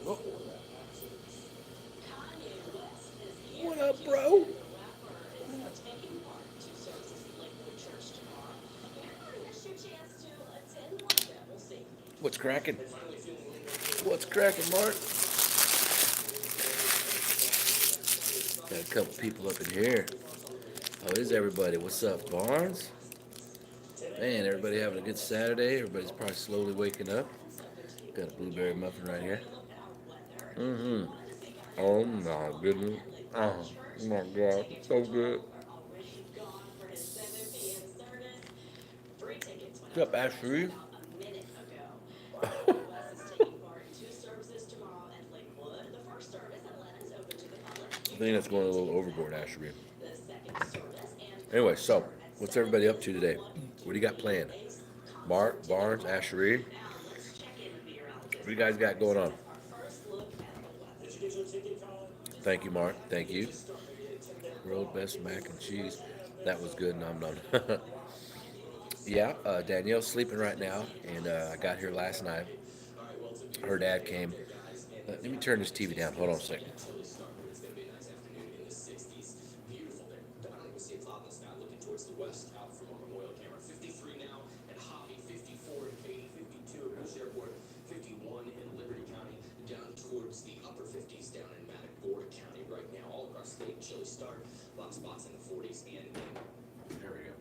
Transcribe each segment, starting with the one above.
Oh, what up, bro? What's cracking? What's cracking, Mark? Got a couple people up in here. How is everybody? What's up, Barnes? Man, everybody having a good Saturday. Everybody's probably slowly waking up. Got a blueberry muffin right here. Mm-hmm. Oh my goodness. Oh my God. So good. What's up, Ashley? I think that's going a little overboard, Ashley. Anyway, so what's everybody up to today? What do you got planned? Mark, Barnes, Ashery. What do you guys got going on? Thank you, Mark. Thank you. World best mac and cheese. That was good. Nom nom. Yeah, Danielle's sleeping right now, and I got here last night. Her dad came. Let me turn this TV down. Hold on a second. There we go.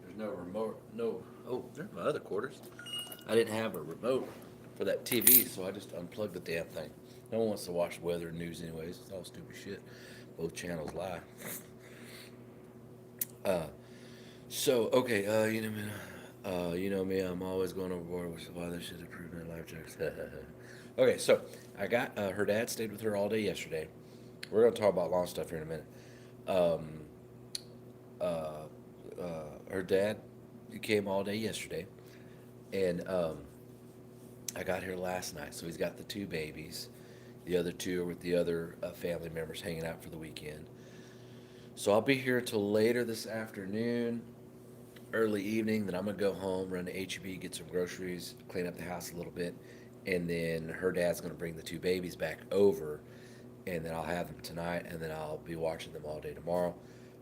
There's no remote. No. Oh, there's my other quarters. I didn't have a remote for that TV, so I just unplugged the damn thing. No one wants to watch weather and news, anyways. It's all stupid shit. Both channels lie. Uh, so okay, you know me. I'm always going overboard, which is why they should improve my life checks. Okay, so I got her dad stayed with her all day yesterday. We're gonna talk about lawn stuff here in a minute. Um, Her dad came all day yesterday, and I got here last night. So he's got the two babies. The other two are with the other family members hanging out for the weekend. So I'll be here till later this afternoon, early evening. Then I'm gonna go home, run to HEB, get some groceries, clean up the house a little bit, and then her dad's gonna bring the two babies back over, and then I'll have them tonight, and then I'll be watching them all day tomorrow.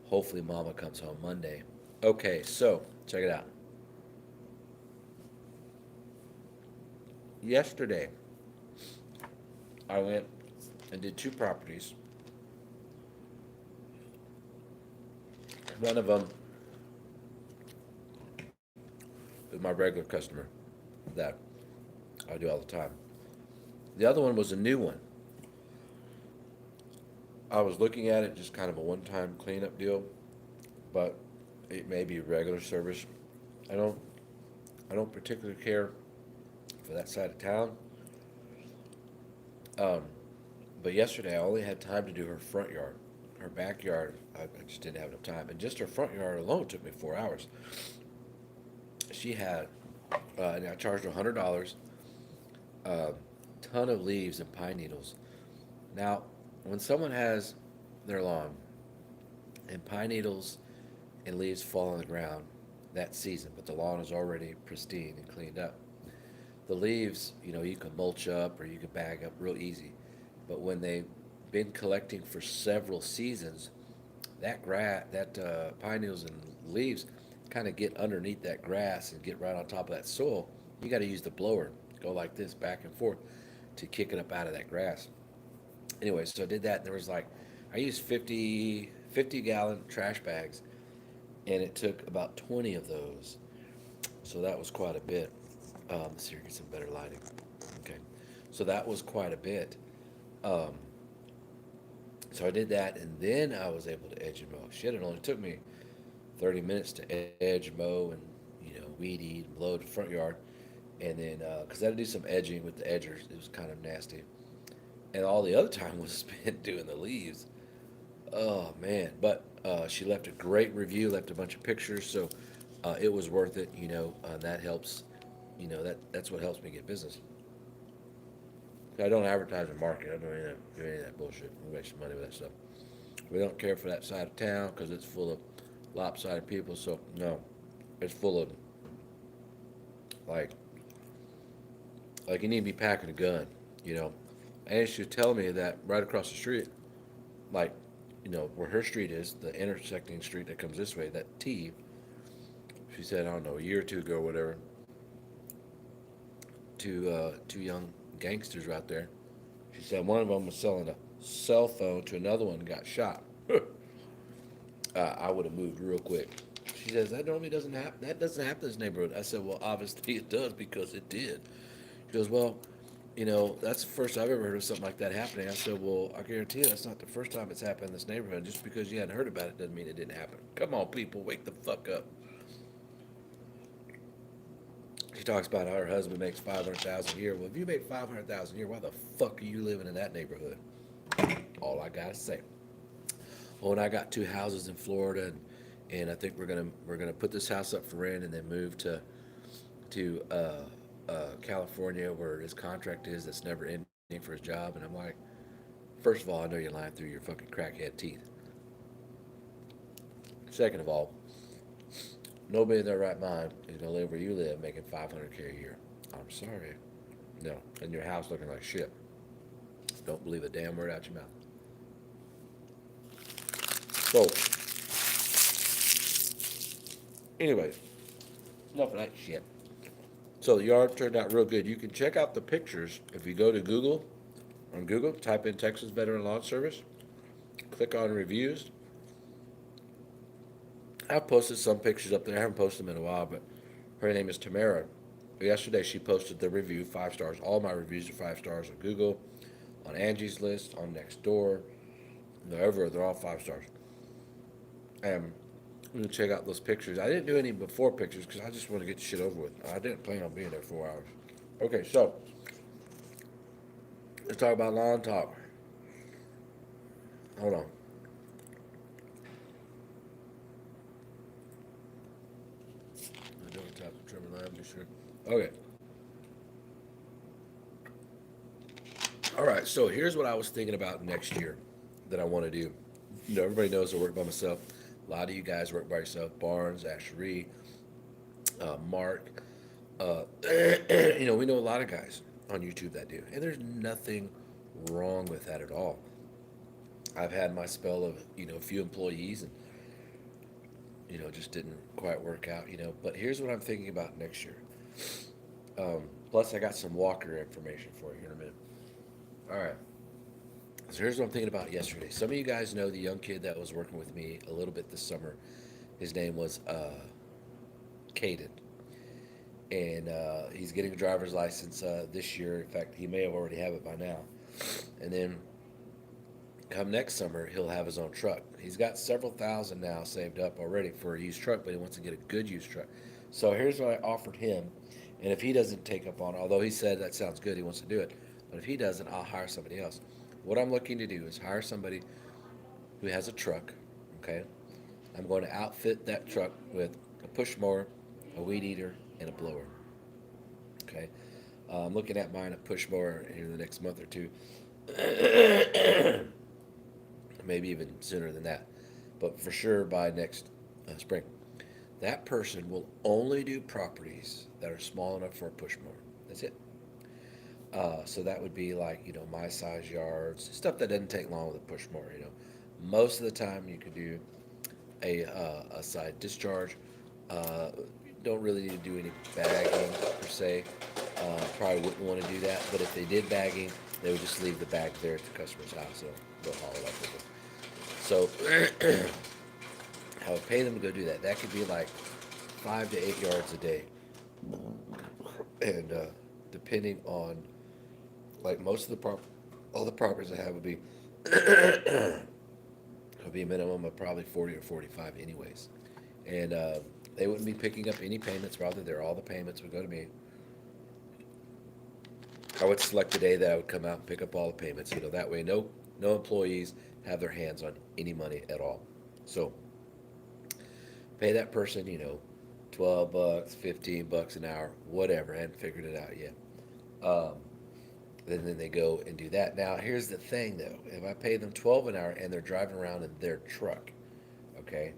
Hopefully, Mama comes home Monday. Okay, so check it out. Yesterday, I went and did two properties. One of them is my regular customer that I do all the time. The other one was a new one. I was looking at it just kind of a one-time cleanup deal, but it may be regular service. I don't I don't particularly care for that side of town. Um, but yesterday I only had time to do her front yard. Her backyard, I just didn't have enough time. And just her front yard alone took me 4 hours. She had, and I charged her $100, a ton of leaves and pine needles. Now, when someone has their lawn and pine needles and leaves fall on the ground that season, but the lawn is already pristine and cleaned up, the leaves, you can mulch up or you can bag up real easy. But when they've been collecting for several seasons, that pine needles and leaves kind of get underneath that grass and get right on top of that soil. You got to use the blower, go like this back and forth to kick it up out of that grass. Anyway, so I did that. And there was like, I used 50 gallon trash bags, and it took about 20 of those. So that was quite a bit. Let's see here, get some better lighting. Okay. So that was quite a bit. Um, so I did that, and then I was able to edge and mow. Shit, it only took me 30 minutes to edge, mow, and weed eat and blow the front yard. and then because I had to do some edging with the edgers, it was kind of nasty. And all the other time was spent doing the leaves. Oh man! But she left a great review, left a bunch of pictures, so it was worth it. That helps. That's what helps me get business. I don't advertise and market. I don't do any of that bullshit. We waste money with that stuff. We don't care for that side of town because it's full of lopsided people. So no, it's full of like like you need to be packing a gun. You know, and she was telling me that right across the street, like where her street is, the intersecting street that comes this way, that T. She said I don't know a year or two ago or whatever. Two young gangsters out there. She said one of them was selling a cell phone to another one and got shot. I would have moved real quick. She says that normally doesn't happen. That doesn't happen in this neighborhood. I said, well, obviously it does because it did. She goes, well, that's the first I've ever heard of something like that happening. I said, well, I guarantee you that's not the first time it's happened in this neighborhood. Just because you hadn't heard about it doesn't mean it didn't happen. Come on, people, wake the fuck up. She talks about how her husband makes 500,000 a year. Well, if you make 500,000 a year, why the fuck are you living in that neighborhood? All I gotta say. Oh, and I got two houses in Florida, and I think we're gonna put this house up for rent and then move to California where his contract is that's never ending for his job. And I'm like, first of all, I know you're lying through your fucking crackhead teeth. Second of all, nobody in their right mind is gonna live where you live making 500K a year. I'm sorry, no, and your house looking like shit. Don't believe a damn word out your mouth. So, anyways, enough of that shit. So the yard turned out real good. You can check out the pictures if you go to Google. On Google, type in Texas Veteran Lawn Service, click on reviews. I've posted some pictures up there. I haven't posted them in a while, but her name is Tamara. Yesterday she posted the review, 5 stars. All my reviews are 5 stars on Google, on Angie's List, on Nextdoor, wherever, they're all 5 stars. And I'm gonna check out those pictures. I didn't do any before pictures because I just want to get the shit over with. I didn't plan on being there 4 hours. Okay, so let's talk about lawn talk. Hold on. I don't tap the trimmer line, be sure. Okay. All right. So here's what I was thinking about next year that I want to do. Everybody knows I work by myself. A lot of you guys work by yourself. Barnes, Ashery, Mark. We know a lot of guys on YouTube that do, and there's nothing wrong with that at all. I've had my spell of a few employees, and just didn't quite work out. But here's what I'm thinking about next year. Plus, I got some Walker information for you here in a minute. All right. So here's what I'm thinking about yesterday. Some of you guys know the young kid that was working with me a little bit this summer. His name was Caden, and he's getting a driver's license this year. In fact, he may have already have it by now. And then come next summer, he'll have his own truck. He's got several thousand now saved up already for a used truck, but he wants to get a good used truck. So here's what I offered him, and if he doesn't take up on it, although he said that sounds good, he wants to do it, but if he doesn't, I'll hire somebody else. What I'm looking to do is hire somebody who has a truck, okay? I'm going to outfit that truck with a push mower, a weed eater, and a blower, okay? I'm looking at buying a push mower in the next month or two, maybe even sooner than that, but for sure by next spring. That person will only do properties that are small enough for a push mower. That's it. So that would be like, my size yards, stuff that doesn't take long with a push mower. Most of the time you could do a side discharge. Uh, don't really need to do any bagging per se. Probably wouldn't want to do that, but if they did bagging, they would just leave the bag there at the customer's house. They'll haul it up with them. So I would pay them to go do that. That could be like 5 to 8 yards a day, and depending on like most of all the properties I have would be would be a minimum of probably 40 or 45 anyways, and they wouldn't be picking up any payments. Rather, all the payments would go to me, I would select a day that I would come out and pick up all the payments. That way no employees have their hands on any money at all. So pay that person, 12 bucks, $15 an hour, whatever. I hadn't figured it out yet. Um, then they go and do that. Now here's the thing though: if I pay them 12 an hour and they're driving around in their truck, okay,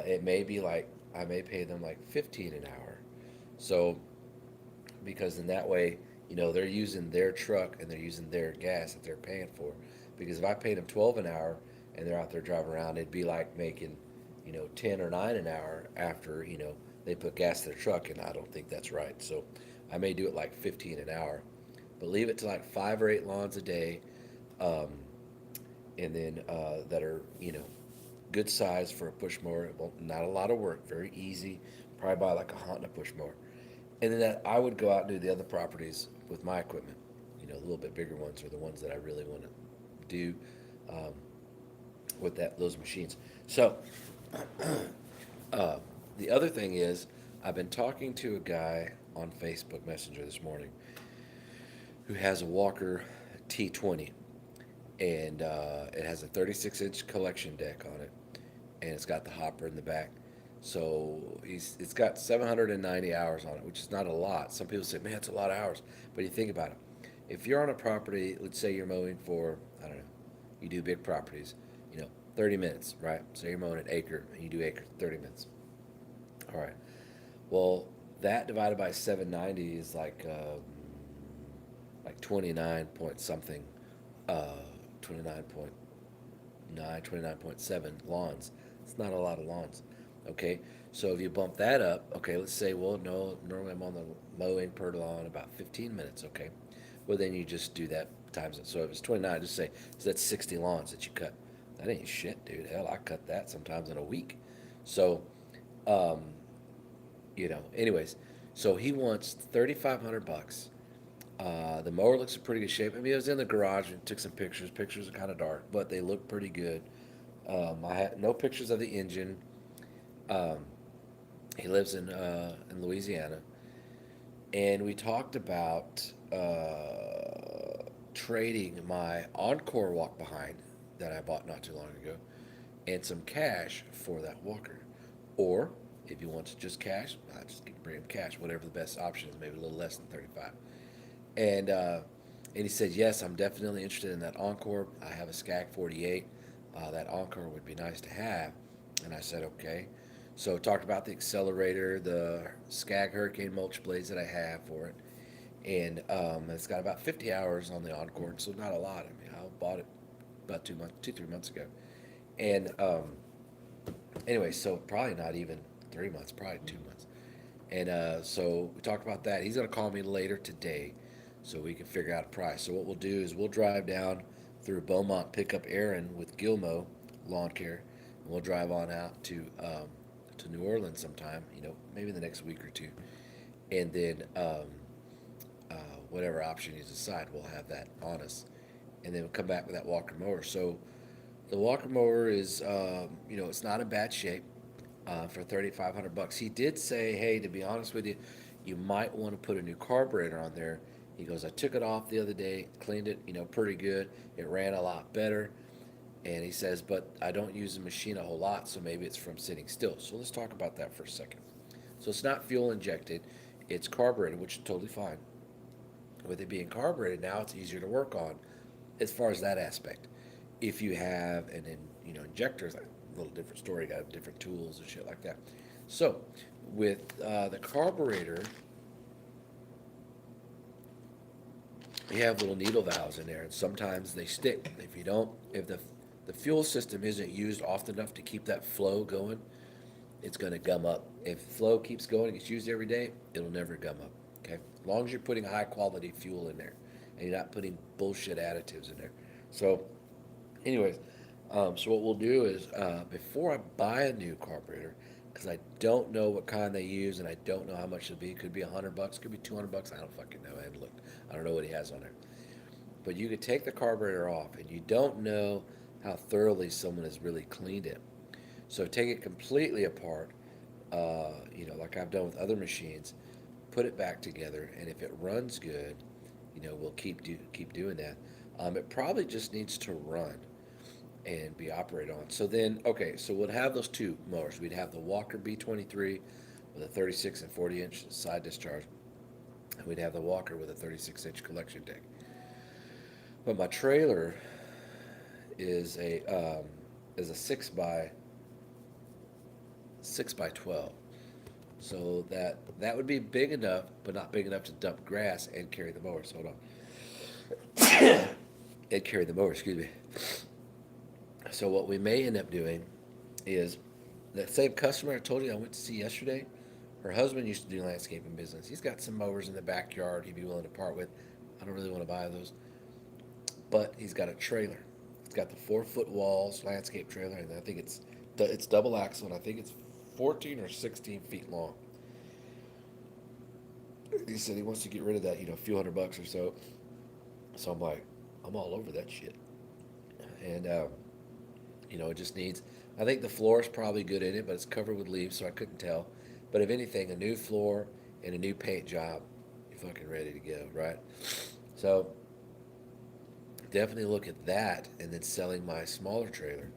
it may be like I may pay them like 15 an hour. So because in that way, they're using their truck and they're using their gas that they're paying for. Because if I paid them 12 an hour and they're out there driving around, it'd be like making, 10 or 9 an hour after, they put gas in their truck, and I don't think that's right. So I may do it like 15 an hour, but leave it to like 5 or 8 lawns a day, um, and then that are, good size for a push mower. Well, not a lot of work, very easy. Probably buy like a Honda push mower. And then that I would go out and do the other properties with my equipment. A little bit bigger ones are the ones that I really want to do um, with those machines. So uh, the other thing is, I've been talking to a guy on Facebook Messenger this morning who has a Walker T20, and it has a 36-inch collection deck on it, and it's got the hopper in the back. So it's got 790 hours on it, which is not a lot. Some people say, man, it's a lot of hours. But you think about it. If you're on a property, let's say you're mowing for, I don't know, you do big properties, 30 minutes, right? So you're mowing an acre, and you do acre 30 minutes. All right. Well, that divided by 790 is like 29 point something, uh, 29.9, 29.7 lawns. It's not a lot of lawns. Okay, so if you bump that up, okay, let's say, well, no, normally I'm on the mowing per lawn about 15 minutes, okay. Well, then you just do that times it. So if it's 29, just say, so that's 60 lawns that you cut. That ain't shit, dude. Hell, I cut that sometimes in a week. So, um, anyways, so he wants 3,500 bucks. The mower looks in pretty good shape. I mean, it was in the garage and took some pictures. Pictures are kind of dark, but they look pretty good. I had no pictures of the engine. Um, he lives in Louisiana, and we talked about trading my Encore walk behind that I bought not too long ago, and some cash for that walker. Or if you want to just cash, I just bring him cash, whatever the best option is, maybe a little less than 35. And he said, yes, I'm definitely interested in that Encore. I have a Skag 48. That Encore would be nice to have. And I said, okay. So talked about the accelerator, the Skag Hurricane mulch blades that I have for it. And it's got about 50 hours on the Encore, so not a lot. I mean, I bought it about 2, 3 months ago. And anyway, so probably not even 3 months, probably 2 months. And so we talked about that. He's going to call me later today so we can figure out a price. So what we'll do is we'll drive down through Beaumont, pick up Aaron with Gilmo Lawn Care, and we'll drive on out to New Orleans sometime, maybe the next week or two. And then whatever option you decide, we'll have that on us. And then we'll come back with that Walker mower. So the Walker mower is, it's not in bad shape for 3,500 bucks. He did say, hey, to be honest with you, you might want to put a new carburetor on there. He goes, I took it off the other day, cleaned it, pretty good. It ran a lot better. And he says, but I don't use the machine a whole lot, so maybe it's from sitting still. So let's talk about that for a second. So it's not fuel injected, it's carbureted, which is totally fine. With it being carbureted now, it's easier to work on as far as that aspect. If you have injectors, like a little different story, got different tools and shit like that. So with the carburetor, you have little needle valves in there, and sometimes they stick. If the fuel system isn't used often enough to keep that flow going, it's going to gum up. If flow keeps going and gets used every day, it'll never gum up. Okay, as long as you're putting high quality fuel in there, and you're not putting bullshit additives in there. So, anyways, so what we'll do is before I buy a new carburetor, because I don't know what kind they use and I don't know how much it'll be. It could be $100, could be $200. I don't fucking know. I haven't looked. I don't know what he has on there. But you could take the carburetor off, and you don't know how thoroughly someone has really cleaned it. So take it completely apart, like I've done with other machines. put it back together, and if it runs good, we'll keep doing that. It probably just needs to run and be operated on. So then, okay, so we'd have those two mowers. We'd have the Walker B23 with a 36 and 40-inch side discharge, and we'd have the Walker with a 36-inch collection deck. But my trailer is a 6 by 12, so that would be big enough, but not big enough to dump grass and carry the mower. So hold on, and carry the mower. Excuse me. So what we may end up doing is that same customer I told you I went to see yesterday. Her husband used to do landscaping business. He's got some mowers in the backyard he'd be willing to part with. I don't really want to buy those, but he's got a trailer. It's got the 4 foot walls, landscape trailer, and I think it's double axle, and I think it's 14 or 16 feet long. He said he wants to get rid of that, a few $100 or so. So I'm like, I'm all over that shit, and it just needs. I think the floor is probably good in it, but it's covered with leaves, so I couldn't tell. But if anything, a new floor and a new paint job, you're fucking ready to go, right? So definitely look at that, and then selling my smaller trailer,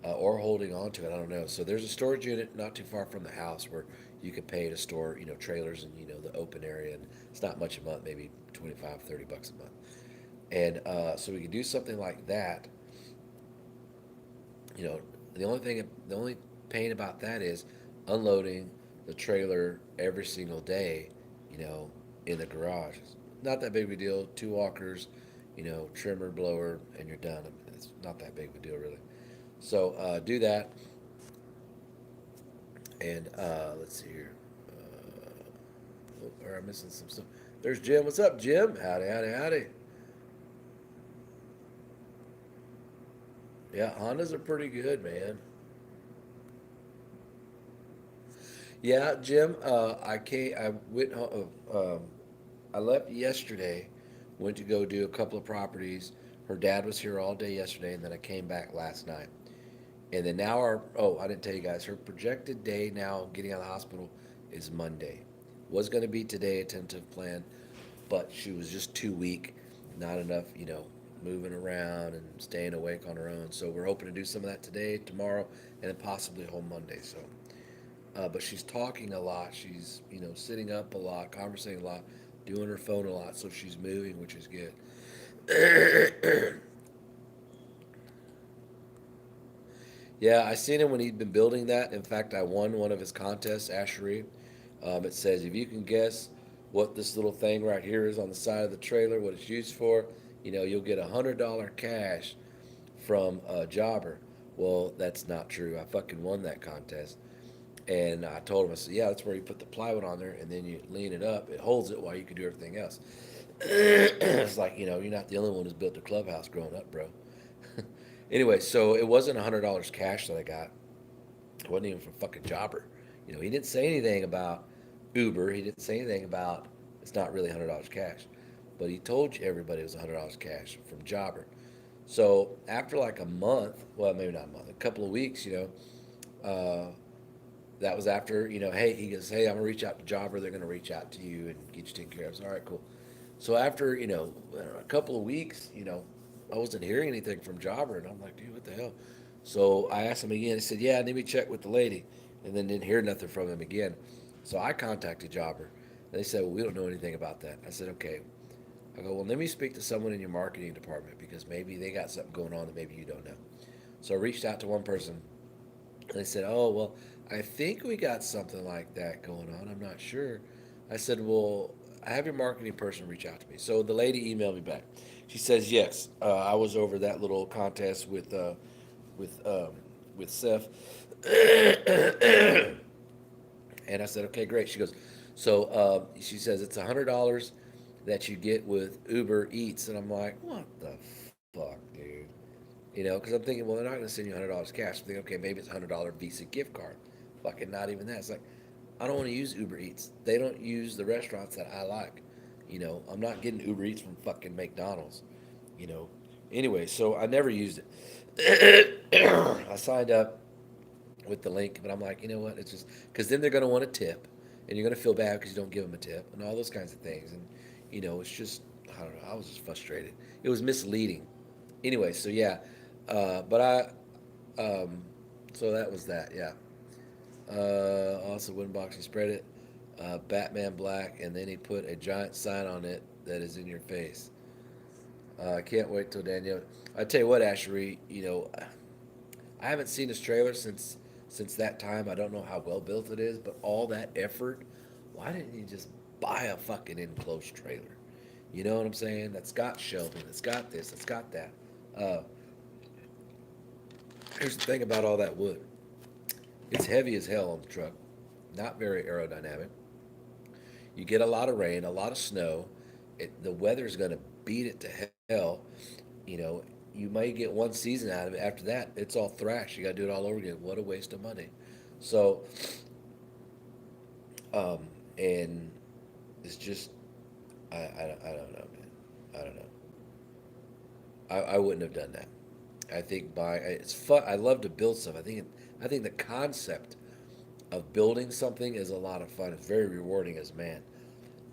or holding on to it. I don't know. So there's a storage unit not too far from the house where you can pay to store, trailers in, the open area, and it's not much a month, maybe 25, $30 a month. And so we could do something like that. You know, the only pain about that is unloading the trailer every single day, you know, in the garage. It's not that big of a deal. Two walkers, trimmer, blower, and you're done. It's not that big of a deal, really. So do that. And let's see here. Or I'm missing some stuff. There's Jim. What's up, Jim? Howdy, howdy, howdy. Yeah, Hondas are pretty good, man. Yeah, Jim. I came. I went. I left yesterday. Went to go do a couple of properties. Her dad was here all day yesterday, and then I came back last night. And then now I didn't tell you guys, her projected day now getting out of the hospital is Monday. Was going to be today a tentative plan, but she was just too weak, not enough, moving around and staying awake on her own. So we're hoping to do some of that today, tomorrow, and then possibly a whole Monday. So, but she's talking a lot. She's, sitting up a lot, conversating a lot, doing her phone a lot. So she's moving, which is good. Yeah, I seen him when he'd been building that. In fact, I won one of his contests, Ashery. It says if you can guess what this little thing right here is on the side of the trailer, what it's used for, you'll get $100 cash from a jobber. Well, that's not true. I fucking won that contest. And I told him, I said, yeah, that's where you put the plywood on there and then you lean it up. It holds it while you can do everything else. It's like, you're not the only one who's built a clubhouse growing up, bro. Anyway, so it wasn't $100 cash that I got. It wasn't even from fucking Jobber. He didn't say anything about Uber. He didn't say anything about it's not really $100 cash. But he told you everybody it was $100 cash from Jobber. So after like a month, well, maybe not a month, a couple of weeks, uh, that was after, hey, he goes, hey, I'm going to reach out to Jobber. They're going to reach out to you and get you taken care of. I said, all right, cool. So after, a couple of weeks, I wasn't hearing anything from Jobber, and I'm like, dude, what the hell? So I asked him again. He said, yeah, let me check with the lady, and then didn't hear nothing from him again. So I contacted Jobber. And they said, well, we don't know anything about that. I said, okay. I go, well, let me speak to someone in your marketing department because maybe they got something going on that maybe you don't know. So I reached out to one person, and they said, oh, well, I think we got something like that going on. I'm not sure. I said, well, I have your marketing person reach out to me. So the lady emailed me back. She says, yes, I was over that little contest with with Seth. And I said, okay, great. She goes, so she says it's $100 that you get with Uber Eats. And I'm like, what the fuck, dude? Because I'm thinking, well, they're not going to send you $100 cash. I'm thinking, okay, maybe it's $100 Visa gift card. Fucking not even that. It's like, I don't want to use Uber Eats. They don't use the restaurants that I like. I'm not getting Uber Eats from fucking McDonald's. You know. Anyway, so I never used it. I signed up with the link, but I'm like, you know what? It's just because then they're going to want a tip, and you're gonna feel bad because you don't give them a tip, and all those kinds of things. And it's just I don't know. I was just frustrated. It was misleading. Anyway, so yeah, but um, so that was that. Yeah. Also, wooden box. He spread it, Batman black, and then he put a giant sign on it that is in your face. I can't wait till Daniel. I tell you what, Ashery, I haven't seen this trailer since that time. I don't know how well built it is, but all that effort, why didn't you just buy a fucking enclosed trailer? You know what I'm saying? That's got shelving. It's got this. It's got that. Uh, Here's the thing about all that wood. It's heavy as hell on the truck. Not very aerodynamic. You get a lot of rain, a lot of snow. The weather's going to beat it to hell. You know, you might get one season out of it. After that, it's all thrash. You got to do it all over again. What a waste of money. So, um, and it's just, I don't know, man. I don't know. I wouldn't have done that. I think it's fun. I love to build stuff. I think the concept of building something is a lot of fun. It's very rewarding as a man.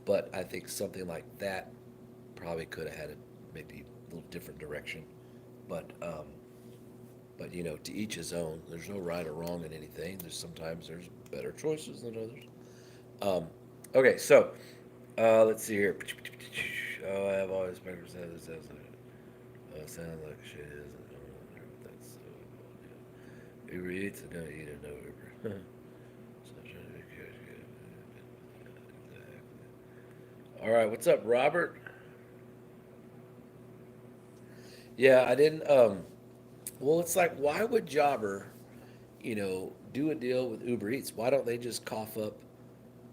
But I think something like that probably could have had a maybe a little different direction. But to each his own. There's no right or wrong in anything. There's better choices than others. Um, okay, so let's see here. Oh, I have all this papers. Sounds like shit is. That's so. Yeah. Uber Eats is gonna eat a no Uber. So I'm trying to be good. Exactly. All right, what's up, Robert? Yeah, I didn't. Well, it's like, why would Jobber, do a deal with Uber Eats? Why don't they just cough up,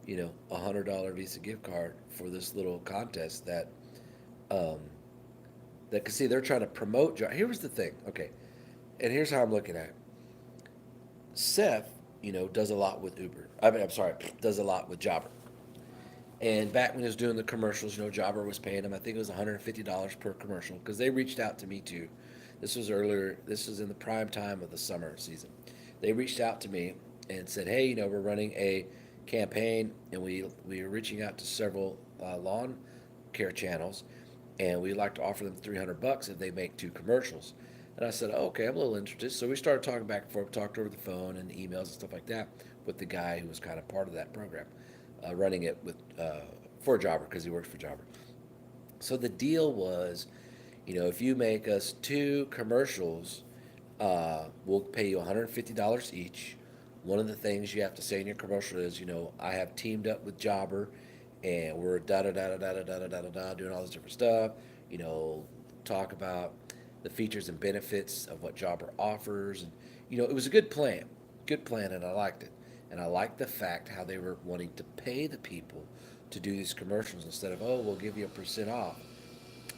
$100 Visa gift card for this little contest um, that? Cause see, they're trying to promote. Here's the thing, okay, and here's how I'm looking at it. Seth, does a lot with Uber. I mean, I'm sorry, does a lot with Jobber. And back when he was doing the commercials, Jobber was paying him, I think it was $150 per commercial, because they reached out to me too. This was earlier, this was in the prime time of the summer season. They reached out to me and said, hey, we're running a campaign, and we are reaching out to several lawn care channels, and we'd like to offer them 300 bucks if they make two commercials. And I said, oh, okay, I'm a little interested. So we started talking back and forth, talked over the phone and emails and stuff like that with the guy who was kind of part of that program, running it with for Jobber because he works for Jobber. So the deal was, if you make us two commercials, we'll pay you $150 each. One of the things you have to say in your commercial is, I have teamed up with Jobber, and we're da da da da da da da da da da doing all this different stuff. You know, talk about the features and benefits of what Jobber offers, and it was a good plan, and I liked it. And I liked the fact how they were wanting to pay the people to do these commercials instead of, oh, we'll give you a percent off.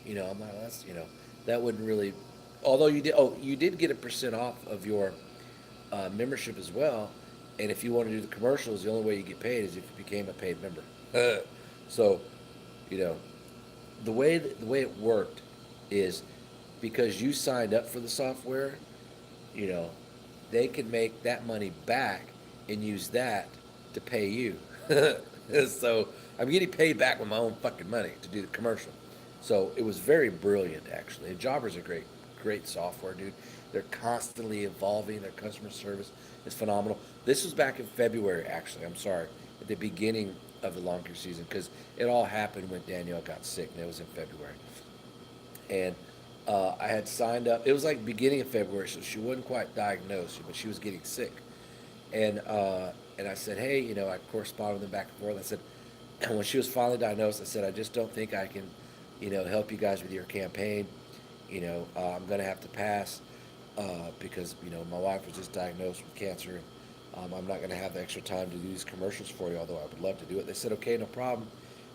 I'm like, that's that wouldn't really. Although you did get a percent off of your membership as well. And if you want to do the commercials, the only way you get paid is if you became a paid member. So, you know, the way it worked is because you signed up for the software, you know, they can make that money back and use that to pay you. So I'm getting paid back with my own fucking money to do the commercial. So it was very brilliant, actually. And Jobber's a great software, dude. They're constantly evolving. Their customer service is phenomenal. This was back in February, actually. I'm sorry, at the beginning of the lawn care season, because it all happened when Danielle got sick, and it was in February. And I had signed up. It was like beginning of February, so she wasn't quite diagnosed, but she was getting sick. And I said, hey, I corresponded with them back and forth. I said, when she was finally diagnosed, I said, I just don't think I can, help you guys with your campaign. I'm going to have to pass because, my wife was just diagnosed with cancer. I'm not going to have the extra time to do these commercials for you, although I would love to do it. They said, okay, no problem.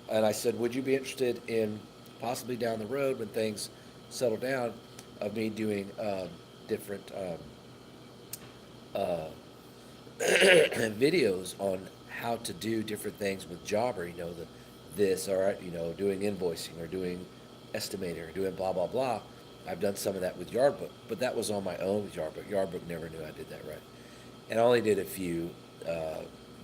And I said, would you be interested in possibly down the road when things settle down of me doing different uh, videos on how to do different things with Jobber, this, or, doing invoicing or doing estimating or doing blah, blah, blah. I've done some of that with Yardbook, but that was on my own with Yardbook. Yardbook never knew I did that right. And I only did a few.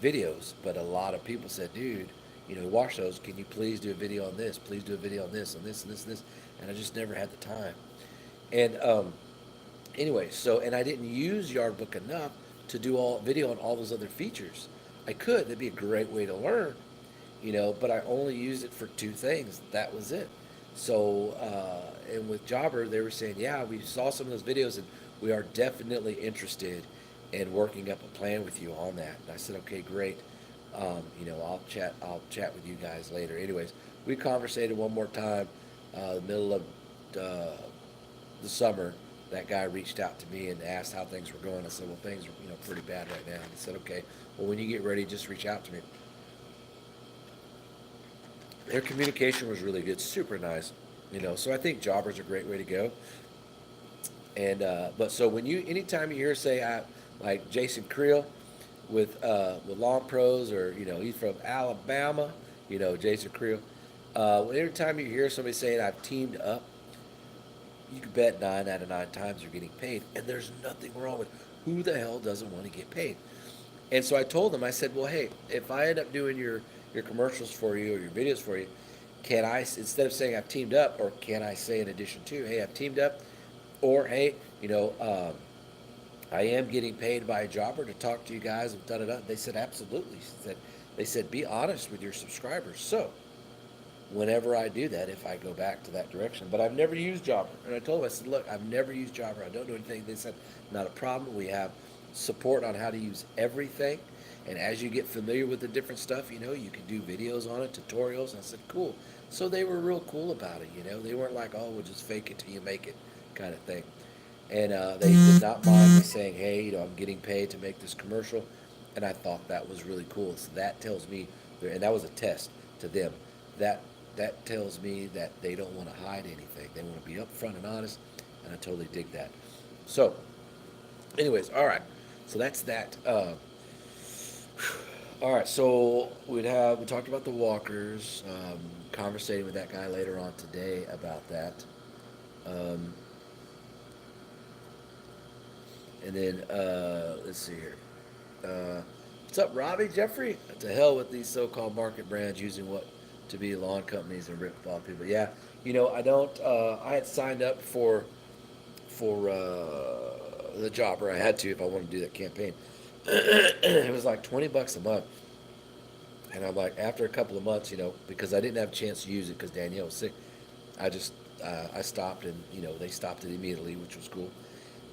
videos, but a lot of people said, dude, watch those. Can you please do a video on this? Please do a video on this, and this, and this, and this. And I just never had the time. And anyway, so, and I didn't use Yardbook enough to do all video on all those other features. I could. That'd be a great way to learn, but I only used it for two things. That was it. So, and with Jobber, they were saying, yeah, we saw some of those videos and we are definitely interested in working up a plan with you on that. And I said, okay, great. I'll chat with you guys later. Anyways, we conversated one more time, the middle of the summer. That guy reached out to me and asked how things were going. I said, well, things are, pretty bad right now. And he said, okay, well, when you get ready, just reach out to me. Their communication was really good, super nice, So I think Jobber's a great way to go. And but so anytime you hear say like Jason Creel with Lawn Pros, or he's from Alabama, Jason Creel. Every time you hear somebody saying I've teamed up, you can bet 9 out of 9 times you're getting paid, and there's nothing wrong with who the hell doesn't want to get paid. And so I told them, I said, well, hey, if I end up doing your commercials for you or your videos for you, can I, instead of saying I've teamed up, or can I say in addition to, hey, I've teamed up, or hey, I am getting paid by a jobber to talk to you guys and da da da. They said absolutely. They said be honest with your subscribers. So whenever I do that, if I go back to that direction, but I've never used Jobber, and I told them, I said, look, I've never used Jobber. I don't know anything. They said not a problem. We have support on how to use everything, and as you get familiar with the different stuff, you can do videos on it, tutorials. And I said cool. So they were real cool about it. They weren't like, oh, we'll just fake it till you make it kind of thing. And they did not mind me saying, hey, I'm getting paid to make this commercial. And I thought that was really cool. So that tells me, and that was a test to them, that that tells me that they don't want to hide anything. They want to be upfront and honest, and I totally dig that. So, anyways, all right. So that's that. All right. So we talked about the walkers. Conversating with that guy later on today about that. Um, And then let's see here. What's up, Robbie? Jeffrey? To hell with these so-called market brands using what to be lawn companies and rip off people. Yeah, I don't. I had signed up for the Jobber. I had to if I wanted to do that campaign. It was like $20 a month, and I'm like, after a couple of months, because I didn't have a chance to use it because Danielle was sick. I just I stopped, and they stopped it immediately, which was cool.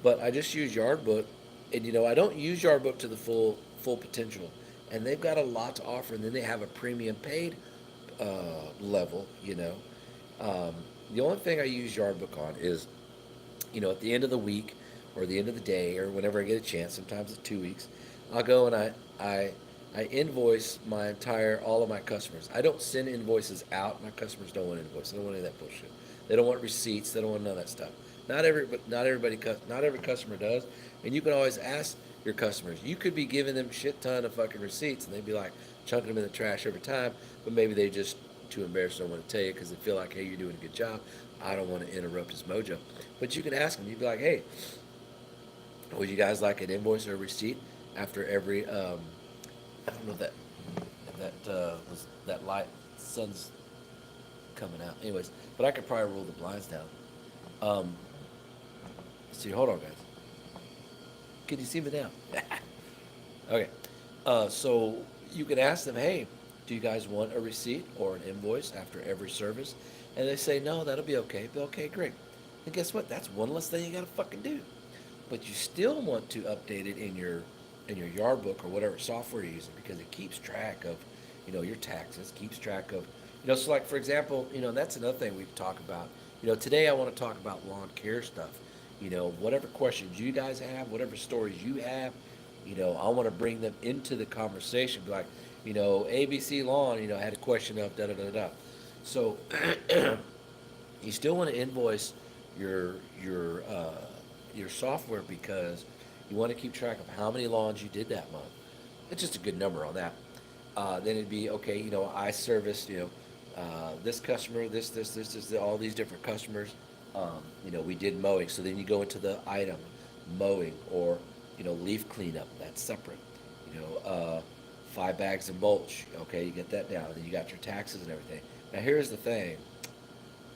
But I just use Yardbook, and I don't use Yardbook to the full potential, and they've got a lot to offer. And then they have a premium paid level. The only thing I use Yardbook on is, at the end of the week or the end of the day or whenever I get a chance. Sometimes it's 2 weeks. I'll go and I invoice all of my customers. I don't send invoices out. My customers don't want invoices. They don't want any of that bullshit. They don't want receipts. They don't want none of that stuff. Not every customer does, and you can always ask your customers. You could be giving them shit ton of fucking receipts, and they'd be like chunking them in the trash every time, but maybe they just too embarrassed don't want to tell you because they feel like, hey, you're doing a good job. I don't want to interrupt his mojo. But you can ask them. You'd be like, hey, would you guys like an invoice or a receipt after every? I don't know if that was that light sun's coming out. Anyways, but I could probably roll the blinds down. See, hold on, guys. Can you see me now? Okay. So you can ask them, hey, do you guys want a receipt or an invoice after every service? And they say, no, that'll be okay. Be okay, great. And guess what? That's one less thing you gotta fucking do. But you still want to update it in your Yardbook or whatever software you're using, because it keeps track of, your taxes, keeps track of, so like for example, that's another thing we talk about. Today I want to talk about lawn care stuff. Whatever questions you guys have, whatever stories you have, I want to bring them into the conversation. Be like, ABC Lawn, had a question of da da da da. So you still want to invoice your your software because you want to keep track of how many lawns you did that month. It's just a good number on that. Then it'd be okay. I serviced this customer, this, all these different customers. We did mowing. So then you go into the item, mowing or leaf cleanup. That's separate. You know, 5 bags of mulch. Okay, you get that down. Then you got your taxes and everything. Now here's the thing: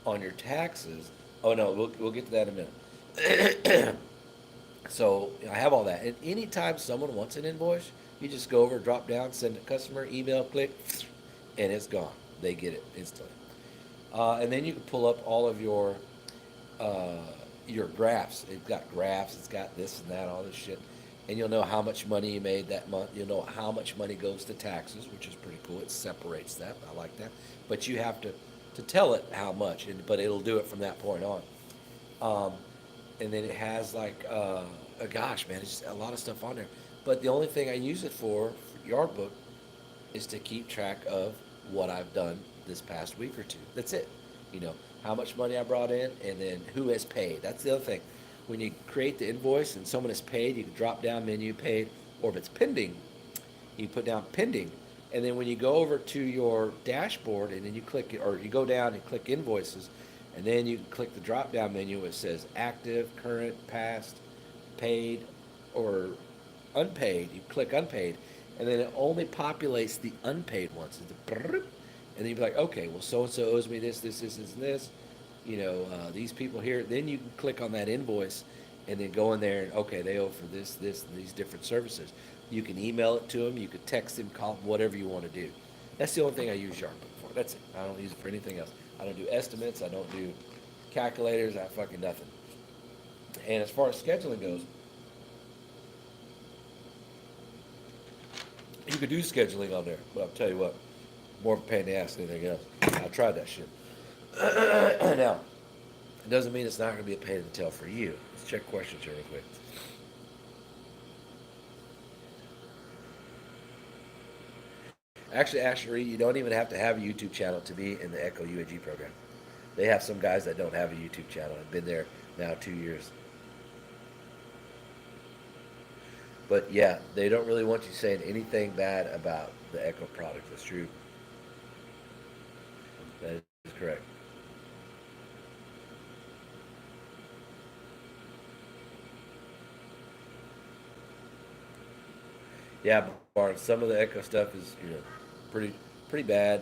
on your taxes. Oh no, we'll get to that in a minute. So I have all that. And anytime someone wants an invoice, you just go over, drop down, send it to customer, email, click, and it's gone. They get it instantly. And then you can pull up all of uh, your graphs. It's got graphs. It's got this and that, all this shit, and you'll know how much money you made that month. You'll know how much money goes to taxes, which is pretty cool. It separates that. I like that. But you have to tell it how much, but it'll do it from that point on. Um, and then it has like, gosh, man, it's just a lot of stuff on there. But the only thing I use it for Yard Book is to keep track of what I've done this past week or two. That's it. You know, how much money I brought in and then who has paid. That's the other thing. When you create the invoice and someone has paid, you can drop down menu paid, or if it's pending, you put down pending. And then when you go over to your dashboard and then you click it, or you go down and click invoices, and then you click the drop down menu, it says active, current, past, paid, or unpaid. You click unpaid, and then it only populates the unpaid ones. And then you'd be like, okay, well, so and so owes me this, and this. You know, these people here. Then you can click on that invoice, and then go in there and okay, they owe for this, and these different services. You can email it to them. You could text them, call them, whatever you want to do. That's the only thing I use Sharkbook for. That's it. I don't use it for anything else. I don't do estimates. I don't do calculators. I fucking nothing. And as far as scheduling goes, you could do scheduling on there, but I'll tell you what, more of a pain in the ass than anything else. I tried that shit. Now, it doesn't mean it's not going to be a pain in the tail for you. Let's check questions here real quick. Actually, you don't even have to have a YouTube channel to be in the Echo UAG program. They have some guys that don't have a YouTube channel and been there now 2 years. But yeah, they don't really want you saying anything bad about the Echo product. That's true. That is correct. Yeah, Barnes, some of the Echo stuff is, pretty pretty bad,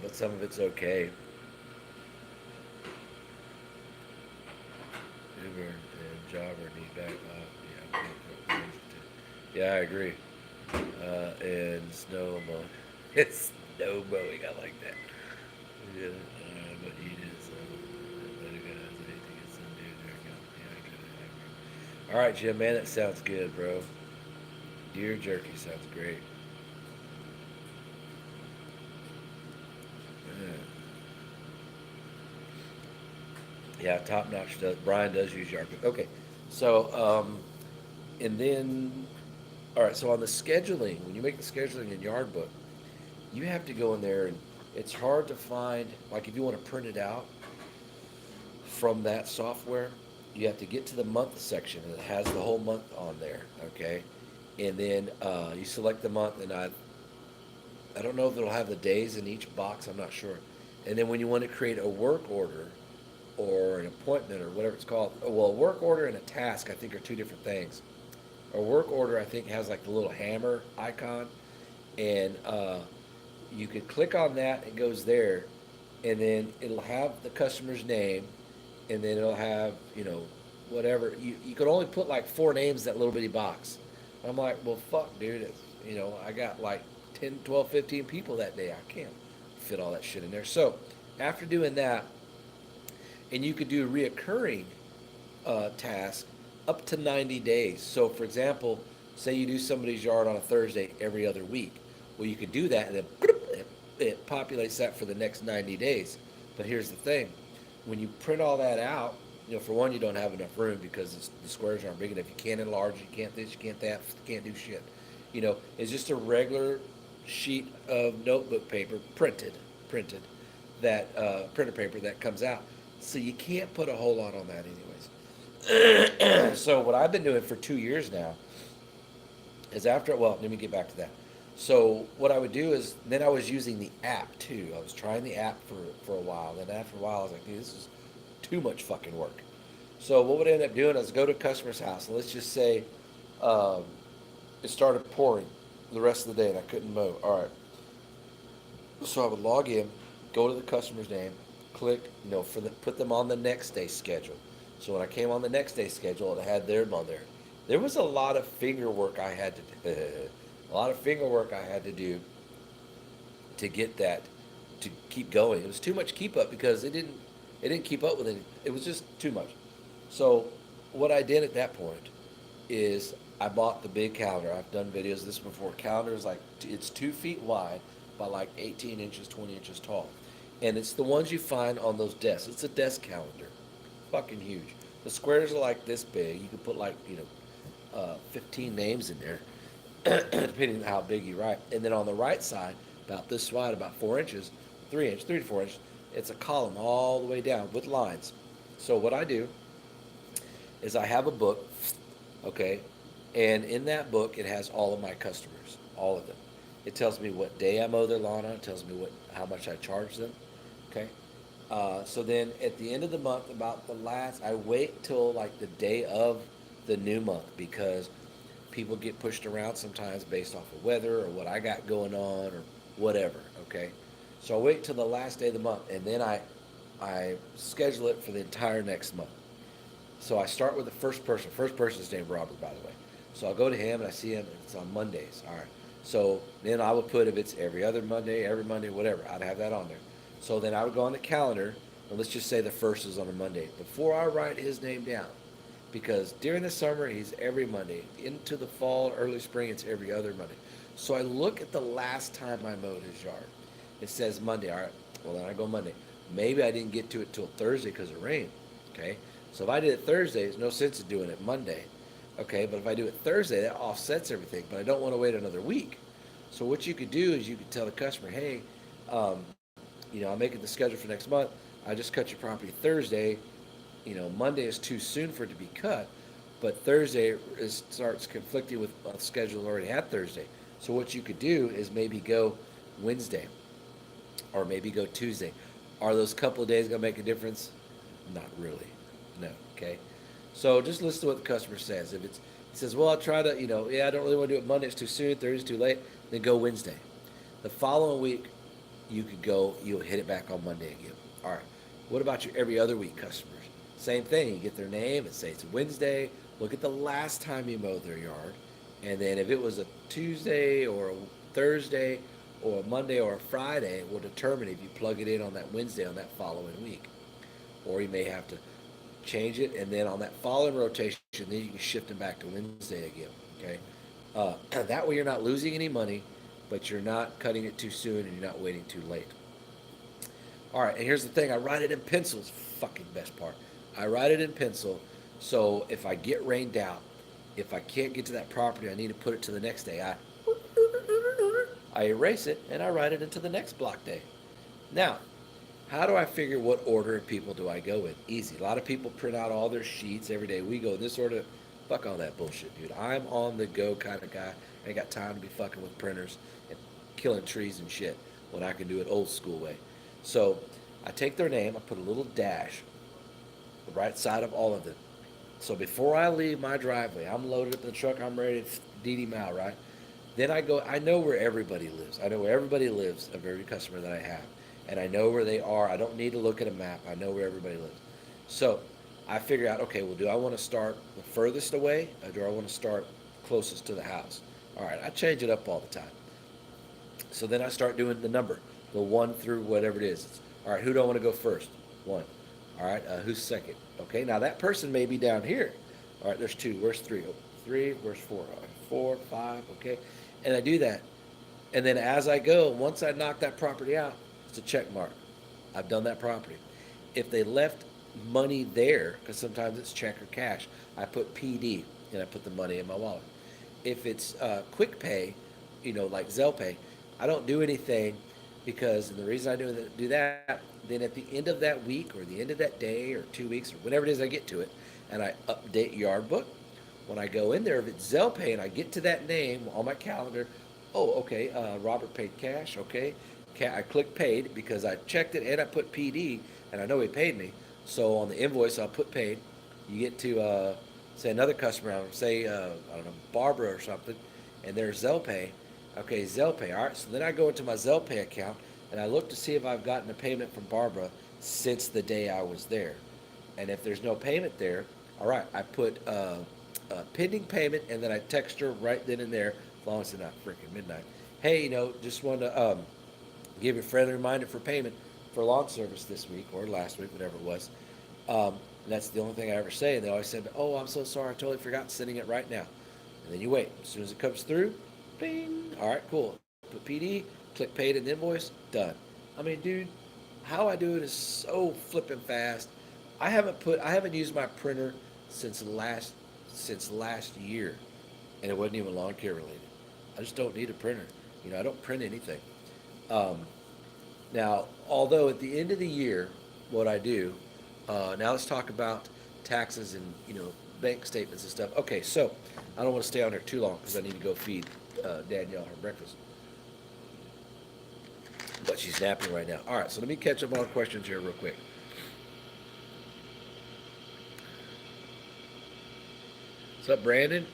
but some of it's okay. Uber and Jobber need back off. Yeah, yeah, I agree. And snow mowing. It's snow mowing. I like that. Yeah, but he is. Better guys, anything is some dude there. Yeah, all right, Jim, man, that sounds good, bro. Deer jerky sounds great. Yeah, yeah, top notch. Brian does use Yarmouth. Okay, so and then all right. So on the scheduling, when you make the scheduling in Yardbook, you have to go in there, and it's hard to find. Like if you want to print it out from that software, you have to get to the month section, and it has the whole month on there. Okay, and then you select the month, and I don't know if it'll have the days in each box. I'm not sure. And then when you want to create a work order or an appointment or whatever it's called, well, a work order and a task I think are two different things. A work order I think has like the little hammer icon, and you could click on that. It goes there, and then it'll have the customer's name, and then it'll have whatever. You could only put like four names in that little bitty box. I'm like, well, fuck, dude. I got like 10, 12, 15 people that day. I can't fit all that shit in there. So after doing that, and you could do reoccurring tasks up to 90 days. So for example, say you do somebody's yard on a Thursday every other week. Well, you could do that, and then it populates that for the next 90 days. But here's the thing: when you print all that out, for one, you don't have enough room because the squares aren't big enough. You can't enlarge. You can't this. You can't that. You can't do shit. It's just a regular sheet of notebook paper printed that printer paper that comes out. So you can't put a whole lot on that, anyways. So what I've been doing for 2 years now is well, let me get back to that. So what I would do is then I was using the app too. I was trying the app for a while. Then after a while, I was like, dude, this is too much fucking work. So what would I end up doing is go to a customer's house, and let's just say it started pouring. the rest of the day, and I couldn't mow. All right, so I would log in, go to the customer's name, click, for the put them on the next day schedule. So when I came on the next day schedule, it had their on there. There was a lot of finger work I had to do, a lot of finger work I had to do to get that to keep going. It was too much keep up because it didn't keep up with it. It was just too much. So what I did at that point is I bought the big calendar. I've done videos of this before. Calendar is like it's 2 feet wide by like 18 inches, 20 inches tall, and it's the ones you find on those desks. It's a desk calendar, fucking huge. The squares are like this big. You can put like 15 names in there, depending on how big you write. And then on the right side, about this wide, about 4 inches, 3 to 4 inches, it's a column all the way down with lines. So what I do is I have a book, okay, and in that book it has all of my customers, all of them. It tells me what day I mow their lawn on. It tells me how much I charge them, okay. So then at the end of the month, about the last, I wait till like the day of the new month because people get pushed around sometimes based off of weather or what I got going on or whatever, okay. So I wait till the last day of the month and then I schedule it for the entire next month. So I start with the first person. First person is named Robert, by the way. So I'll go to him and I see him. And it's on Mondays. All right. So then I would put if it's every Monday, whatever. I'd have that on there. So then I would go on the calendar, and let's just say the first is on a Monday. Before I write his name down, because during the summer he's every Monday. Into the fall, early spring, it's every other Monday. So I look at the last time I mowed his yard. It says Monday. All right. Well, then I go Monday. Maybe I didn't get to it till Thursday because of rain. Okay. So if I did it Thursday, there's no sense of doing it Monday. Okay, but if I do it Thursday, that offsets everything. But I don't want to wait another week. So what you could do is you could tell the customer, hey, um, I'm making the schedule for next month. I just cut your property Thursday. Monday is too soon for it to be cut, but Thursday starts conflicting with a schedule already had Thursday. So what you could do is maybe go Wednesday or maybe go Tuesday. Are those couple of days going to make a difference? Not really. No. Okay. So just listen to what the customer says. If it says, well, I'll try to, I don't really want to do it Monday, it's too soon, Thursday's too late, then go Wednesday. The following week, you'll hit it back on Monday again. All right. What about your every other week customers? Same thing. You get their name and say it's Wednesday. Look at the last time you mowed their yard. And then if it was a Tuesday or a Thursday or a Monday or a Friday, will determine if you plug it in on that Wednesday on that following week. Or you may have to change it, and then on that following rotation, then you can shift them back to Wednesday again. Okay, that way you're not losing any money, but you're not cutting it too soon, and you're not waiting too late. All right, and here's the thing: I write it in pencil. It's fucking best part. I write it in pencil, so if I get rained out, if I can't get to that property, I need to put it to the next day. I erase it and I write it into the next block day. Now, how do I figure what order of people do I go in? Easy. A lot of people print out all their sheets every day. We go in this order. Fuck all that bullshit, dude. I'm on the go kind of guy. I ain't got time to be fucking with printers and killing trees and shit when I can do it old school way. So I take their name, I put a little dash the right side of all of them. So before I leave my driveway, I'm loaded up in the truck, I'm ready to DD them out, right? Then I go, I know where everybody lives. I know where everybody lives of every customer that I have. And I know where they are. I don't need to look at a map. I know where everybody lives. So I figure out, okay, well, do I want to start the furthest away or do I want to start closest to the house? All right, I change it up all the time. So then I start doing the number, the 1 through whatever it is. All right, who do I want to go first? 1. All right, who's second? Okay, now that person may be down here. All right, there's 2. Where's 3? Oh, 3. Where's 4? All right, 4, 5. Okay, and I do that. And then as I go, once I knock that property out, it's a check mark. I've done that property. If they left money there, because sometimes it's check or cash, I put PD and I put the money in my wallet. If it's quick pay, like Zelle Pay, I don't do anything because, and the reason I do that, then at the end of that week or the end of that day or 2 weeks or whenever it is I get to it, and I update yard book, when I go in there, if it's Zelle Pay and I get to that name on my calendar, oh, okay, Robert paid cash, okay. I click paid because I checked it and I put PD and I know he paid me. So on the invoice, I'll put paid. You get to, say, another customer, say, I don't know, Barbara or something, and there's Zelle Pay. Okay, Zelle Pay. All right, so then I go into my Zelle Pay account and I look to see if I've gotten a payment from Barbara since the day I was there. And if there's no payment there, all right, I put pending payment and then I text her right then and there, as long as it's not freaking midnight. Hey, just want to give you a friendly reminder for payment for lawn service this week or last week, whatever it was. And that's the only thing I ever say. And they always said, "Oh, I'm so sorry, I totally forgot sending it right now." And then you wait. As soon as it comes through, bing. All right, cool. Put PD, click paid and invoice, done. I mean, dude, how I do it is so flipping fast. I haven't used my printer since last year, and it wasn't even lawn care related. I just don't need a printer. I don't print anything. Um, Now, although at the end of the year, what I do, now let's talk about taxes and bank statements and stuff. Okay, so I don't want to stay on here too long because I need to go feed Danielle her breakfast, but she's napping right now. All right, so let me catch up on questions here real quick. What's up, Brandon?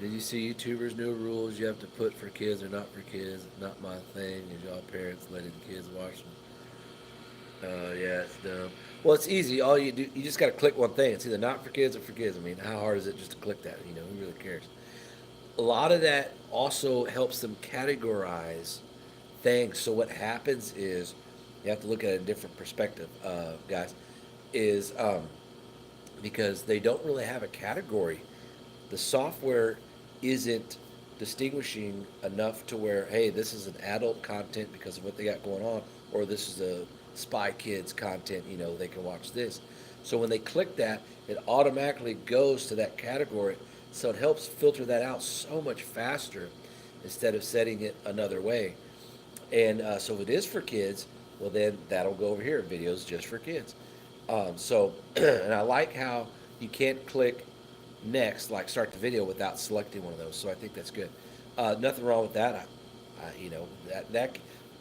Did you see YouTubers' new rules you have to put for kids or not for kids? Not my thing. Is y'all parents letting the kids watch them? Yeah, it's dumb. Well, it's easy. All you do, you just got to click one thing. It's either not for kids or for kids. I mean, how hard is it just to click that? Who really cares? A lot of that also helps them categorize things. So what happens is you have to look at a different perspective, guys. Is because they don't really have a category. The software isn't distinguishing enough to where, hey, this is an adult content because of what they got going on, or this is a Spy Kids content, they can watch this. So when they click that, it automatically goes to that category. So it helps filter that out so much faster instead of setting it another way. And so if it is for kids, well, then that'll go over here, videos just for kids. And I like how you can't click next, like start the video without selecting one of those. So I think that's good. Nothing wrong with that. That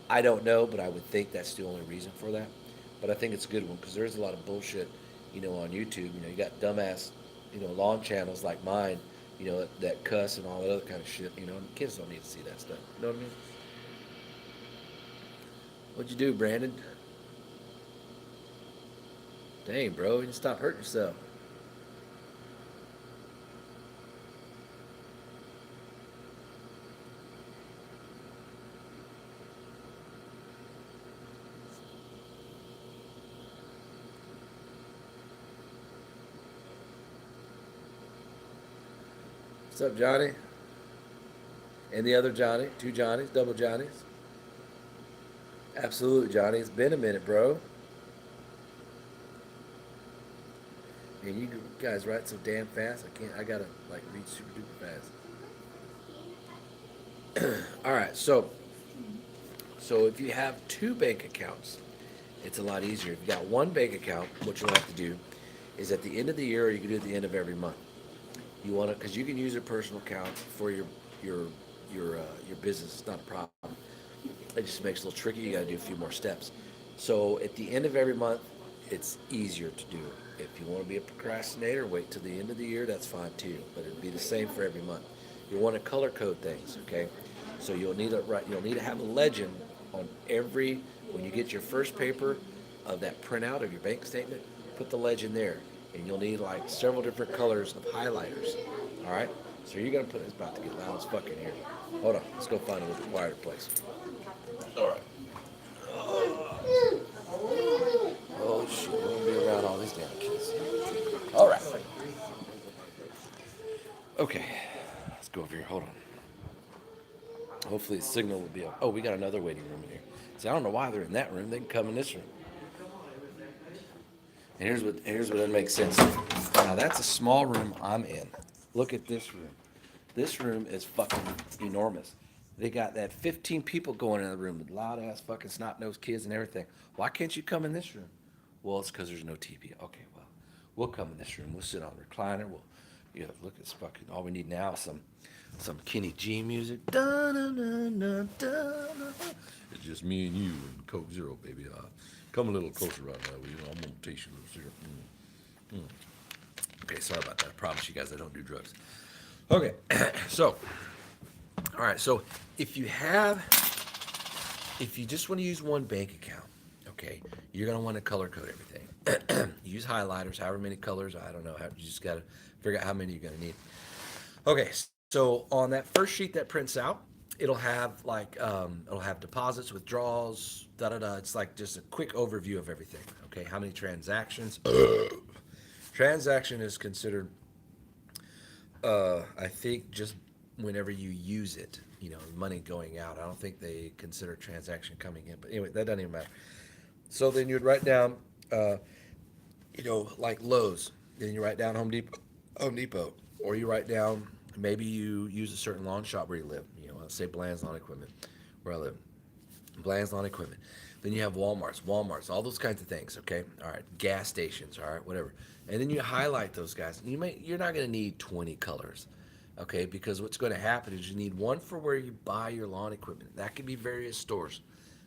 I don't know, but I would think that's the only reason for that. But I think it's a good one because there's a lot of bullshit, on YouTube. You got dumbass, lawn channels like mine, that cuss and all that other kind of shit. And kids don't need to see that stuff. You know what I mean? What'd you do, Brandon? Dang, bro, you need to stop hurting yourself. What's up, Johnny? And the other Johnny, two Johnnies, double Johnnies. Absolutely, Johnny. It's been a minute, bro. And you guys write so damn fast. I can't. I gotta like read super duper fast. All right. So if you have two bank accounts, it's a lot easier. If you got one bank account, what you'll have to do is at the end of the year, or you can do it at the end of every month. You want to, because you can use a personal account for your your business. It's not a problem. It just makes it a little tricky. You got to do a few more steps. So at the end of every month, it's easier to do it. If you want to be a procrastinator, wait till the end of the year. That's fine too. But it'll be the same for every month. You want to color code things, okay? So you'll need to write. You'll need to have a legend on every. When you get your first paper of that printout of your bank statement, put the legend there, and you'll need like several different colors of highlighters. All right. So you're gonna put. It's about to get loud as fucking here. Hold on. Let's go find a little quieter place. All right. Oh shit, we're gonna be around all these damn kids. All right. Okay, let's go over here. Hold on. Hopefully the signal will be up. Oh, we got another waiting room in here. See, I don't know why they're in that room. They can come in this room. And here's what doesn't make sense. Now that's a small room I'm in. Look at this room. This room is fucking enormous. They got that 15 people going in the room with loud ass fucking snot nosed kids and everything. Why can't you come in this room? Well, it's because there's no TV. Okay, well, we'll come in this room. We'll sit on the recliner. We'll, look at this fucking. All we need now is some Kenny G music. Da-na-na-na-da-na. It's just me and you and Coke Zero, baby. Come a little closer right now. I'm gonna taste you a little syrup. Okay, sorry about that. I promise you guys I don't do drugs. Okay, so, all right, so if you have, if you just want to use one bank account, okay, you're going to want to color code everything. Use highlighters, however many colors, I don't know. You just got to figure out how many you're going to need. Okay, so on that first sheet that prints out, it'll have deposits, withdrawals, da da da. It's like just a quick overview of everything. Okay, how many transactions? Transaction is considered, I think, just whenever you use it. Money going out. I don't think they consider transaction coming in. But anyway, that doesn't even matter. So then you'd write down, uh, like Lowe's. Then you write down Home Depot, or you write down maybe you use a certain lawn shop where you live. Let's say Bland's Lawn Equipment, where I live. Bland's Lawn Equipment. Then you have Walmart's, all those kinds of things. Okay, all right, gas stations, all right, whatever. And then you highlight those guys. You're not going to need 20 colors, okay? Because what's going to happen is you need one for where you buy your lawn equipment. That could be various stores,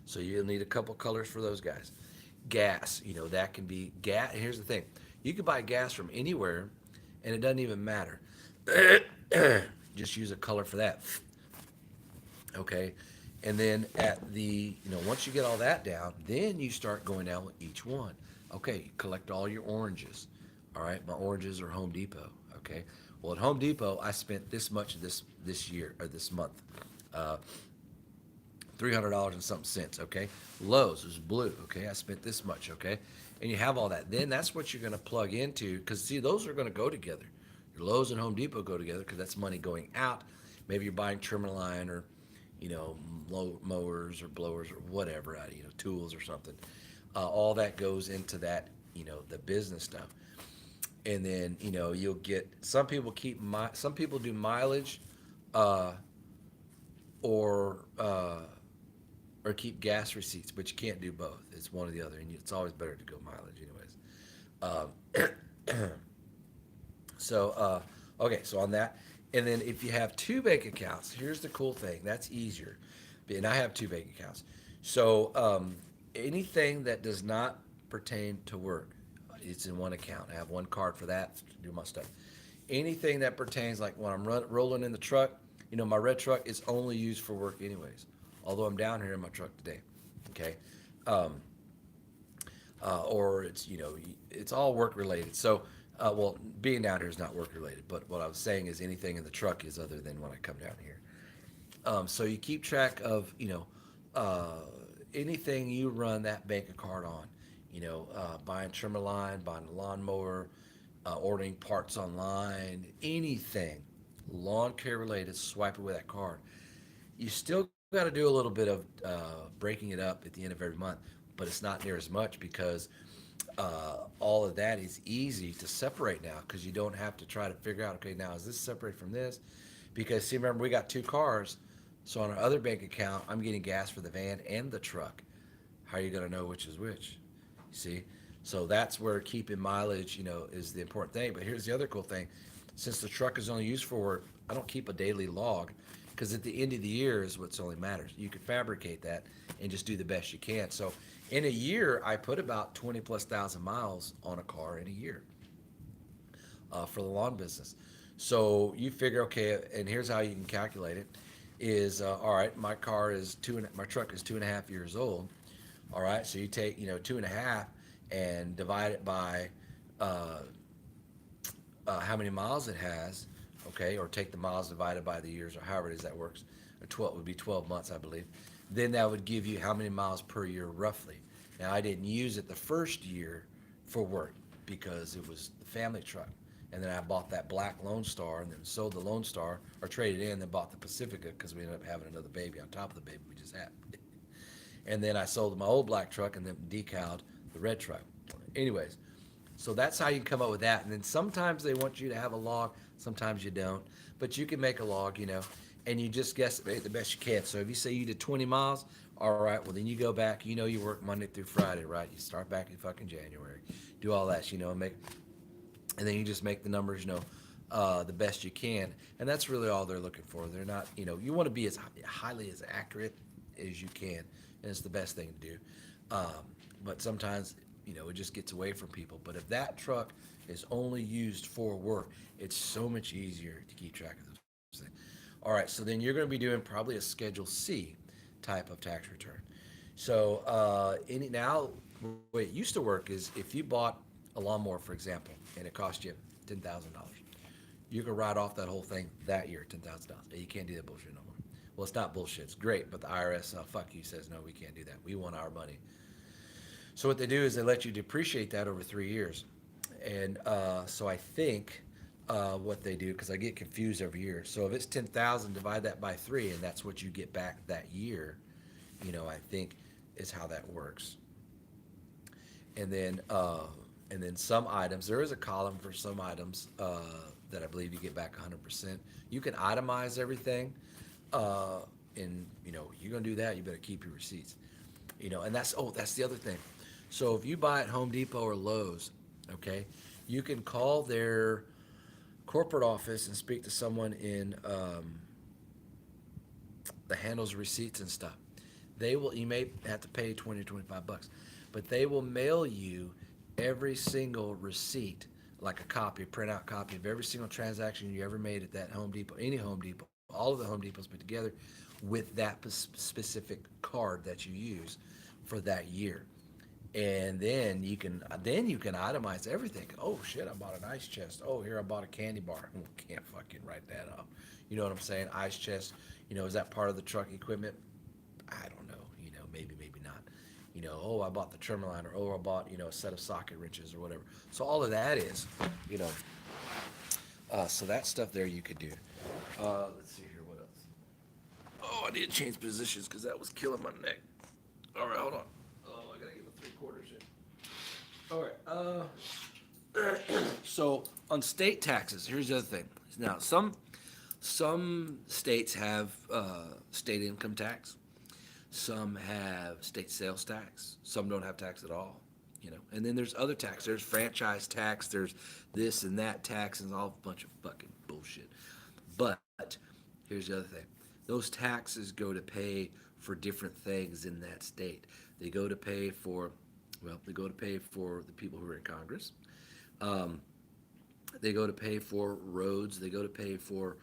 so you'll need a couple colors for those guys. Gas, that can be gas. Here's the thing: you can buy gas from anywhere, and it doesn't even matter. Just use a color for that. Okay, and then once you get all that down, then you start going down with each one. Okay, collect all your oranges. All right, my oranges are Home Depot. Okay, well, at Home Depot I spent this much this year, or this month, $300 and something cents. Okay, Lowe's is blue. Okay, I spent this much. Okay, and you have all that. Then that's what you're going to plug into, because see, those are going to go together. Your Lowe's and Home Depot go together because that's money going out. Maybe you're buying trim line, or mowers or blowers or whatever, tools or something. All that goes into that, the business stuff. And then, you'll get, some people do mileage, or keep gas receipts, but you can't do both. It's one or the other, and it's always better to go mileage anyways. Okay, so on that. And then if you have two bank accounts, here's the cool thing. That's easier. And I have two bank accounts. So anything that does not pertain to work, it's in one account. I have one card for that to do my stuff. Anything that pertains, like when I'm rolling in the truck, my red truck is only used for work anyways. Although I'm down here in my truck today. Okay. Or it's all work related. So, well, being down here is not work related, but what I was saying is anything in the truck is other than when I come down here. So you keep track of, anything you run that bank card on, buying trimmer line, buying a lawnmower, ordering parts online, anything lawn care related, swipe it with that card. You still got to do a little bit of breaking it up at the end of every month, but it's not near as much because all of that is easy to separate now, because you don't have to try to figure out, okay, now is this separate from this? Because see, remember, we got two cars, so on our other bank account, I'm getting gas for the van and the truck. How are you going to know which is which? See? So that's where keeping mileage, is the important thing. But here's the other cool thing. Since the truck is only used for work, I don't keep a daily log, because at the end of the year is what's only matters. You can fabricate that and just do the best you can. So in a year, I put about 20 plus thousand miles on a car in a year for the lawn business. So you figure, okay, and here's how you can calculate it: is all right, my truck is 2.5 years old. All right, so you take 2.5 and divide it by how many miles it has, okay, or take the miles divided by the years, or however it is that works. 12 would be 12 months, I believe. Then that would give you how many miles per year roughly. Now, I didn't use it the first year for work because it was the family truck. And then I bought that black Lone Star, and then sold the Lone Star, or traded in, and then bought the Pacifica, because we ended up having another baby on top of the baby we just had. And then I sold my old black truck and then decaled the red truck. Anyways, so that's how you come up with that. And then sometimes they want you to have a log, sometimes you don't. But you can make a log, and you just guesstimate the best you can. So if you say you did 20 miles, all right, well, then you go back, you work Monday through Friday, right? You start back in fucking January, do all that, and then you just make the numbers, the best you can. And that's really all they're looking for. They're not, you want to be as highly as accurate as you can, and it's the best thing to do. But sometimes it just gets away from people. But if that truck is only used for work, it's so much easier to keep track of those things. All right, so then you're going to be doing probably a Schedule C type of tax return. So now, the way it used to work is if you bought a lawnmower, for example, and it cost you $10,000, you can write off that whole thing that year, $10,000. You can't do that bullshit no more. Well, it's not bullshit. It's great, but the IRS, fuck you, says no, we can't do that. We want our money. So what they do is they let you depreciate that over 3 years. And so I think what they do, because I get confused every year. So if it's 10,000, divide that by three, and that's what you get back that year. I think is how that works. And then some items, there is a column for some items that I believe you get back 100%. You can itemize everything, uh, and you're gonna do that. You better keep your receipts. And that's the other thing. So if you buy at Home Depot or Lowe's, okay, you can call their corporate office and speak to someone in that handles receipts and stuff. You may have to pay 20 to 25 bucks, but they will mail you every single receipt, like a copy, print out copy of every single transaction you ever made at that Home Depot, any Home Depot, all of the Home Depots put together with that specific card that you use for that year. And then you can itemize everything. Oh shit, I bought an ice chest. Oh, here I bought a candy bar. Can't fucking write that up. You know what I'm saying? Ice chest. Is that part of the truck equipment? I don't know. Maybe not. Oh, I bought the trim liner. Oh, I bought a set of socket wrenches or whatever. So all of that is, you know. So that stuff there you could do. Let's see here. What else? Oh, I need to change positions because that was killing my neck. All right, hold on. Oh, I gotta give it 3/4 in. All right. So on state taxes, here's the other thing. Now, some states have state income tax. Some have state sales tax. Some don't have tax at all. And then there's other tax. There's franchise tax. There's this and that tax, and all a bunch of fucking bullshit. But here's the other thing. Those taxes go to pay for different things in that state. They go to pay for, the people who are in Congress. Um, they go to pay for roads. They go to pay for,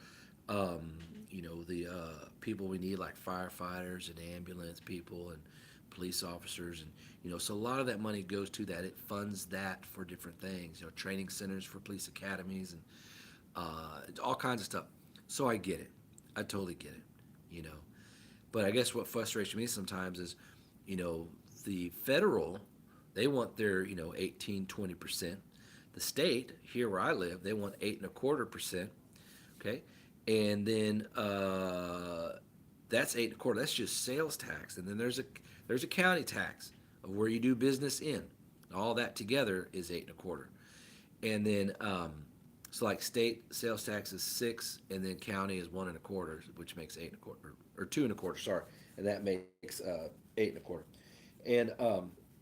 the people we need, like firefighters and ambulance people and police officers. And, so a lot of that money goes to that. It funds that for different things, training centers for police academies and all kinds of stuff. So I get it. I totally get it, you know. But I guess what frustrates me sometimes is, the federal, they want their, 18, 20%. The state, here where I live, they want 8.25%. Okay. And then that's 8.25. That's just sales tax. And then there's a county tax of where you do business in. All that together is 8.25. And then so like state sales tax is 6, and then county is 1.25, which makes 8.25, or 2.25. Sorry, and that makes 8.25. And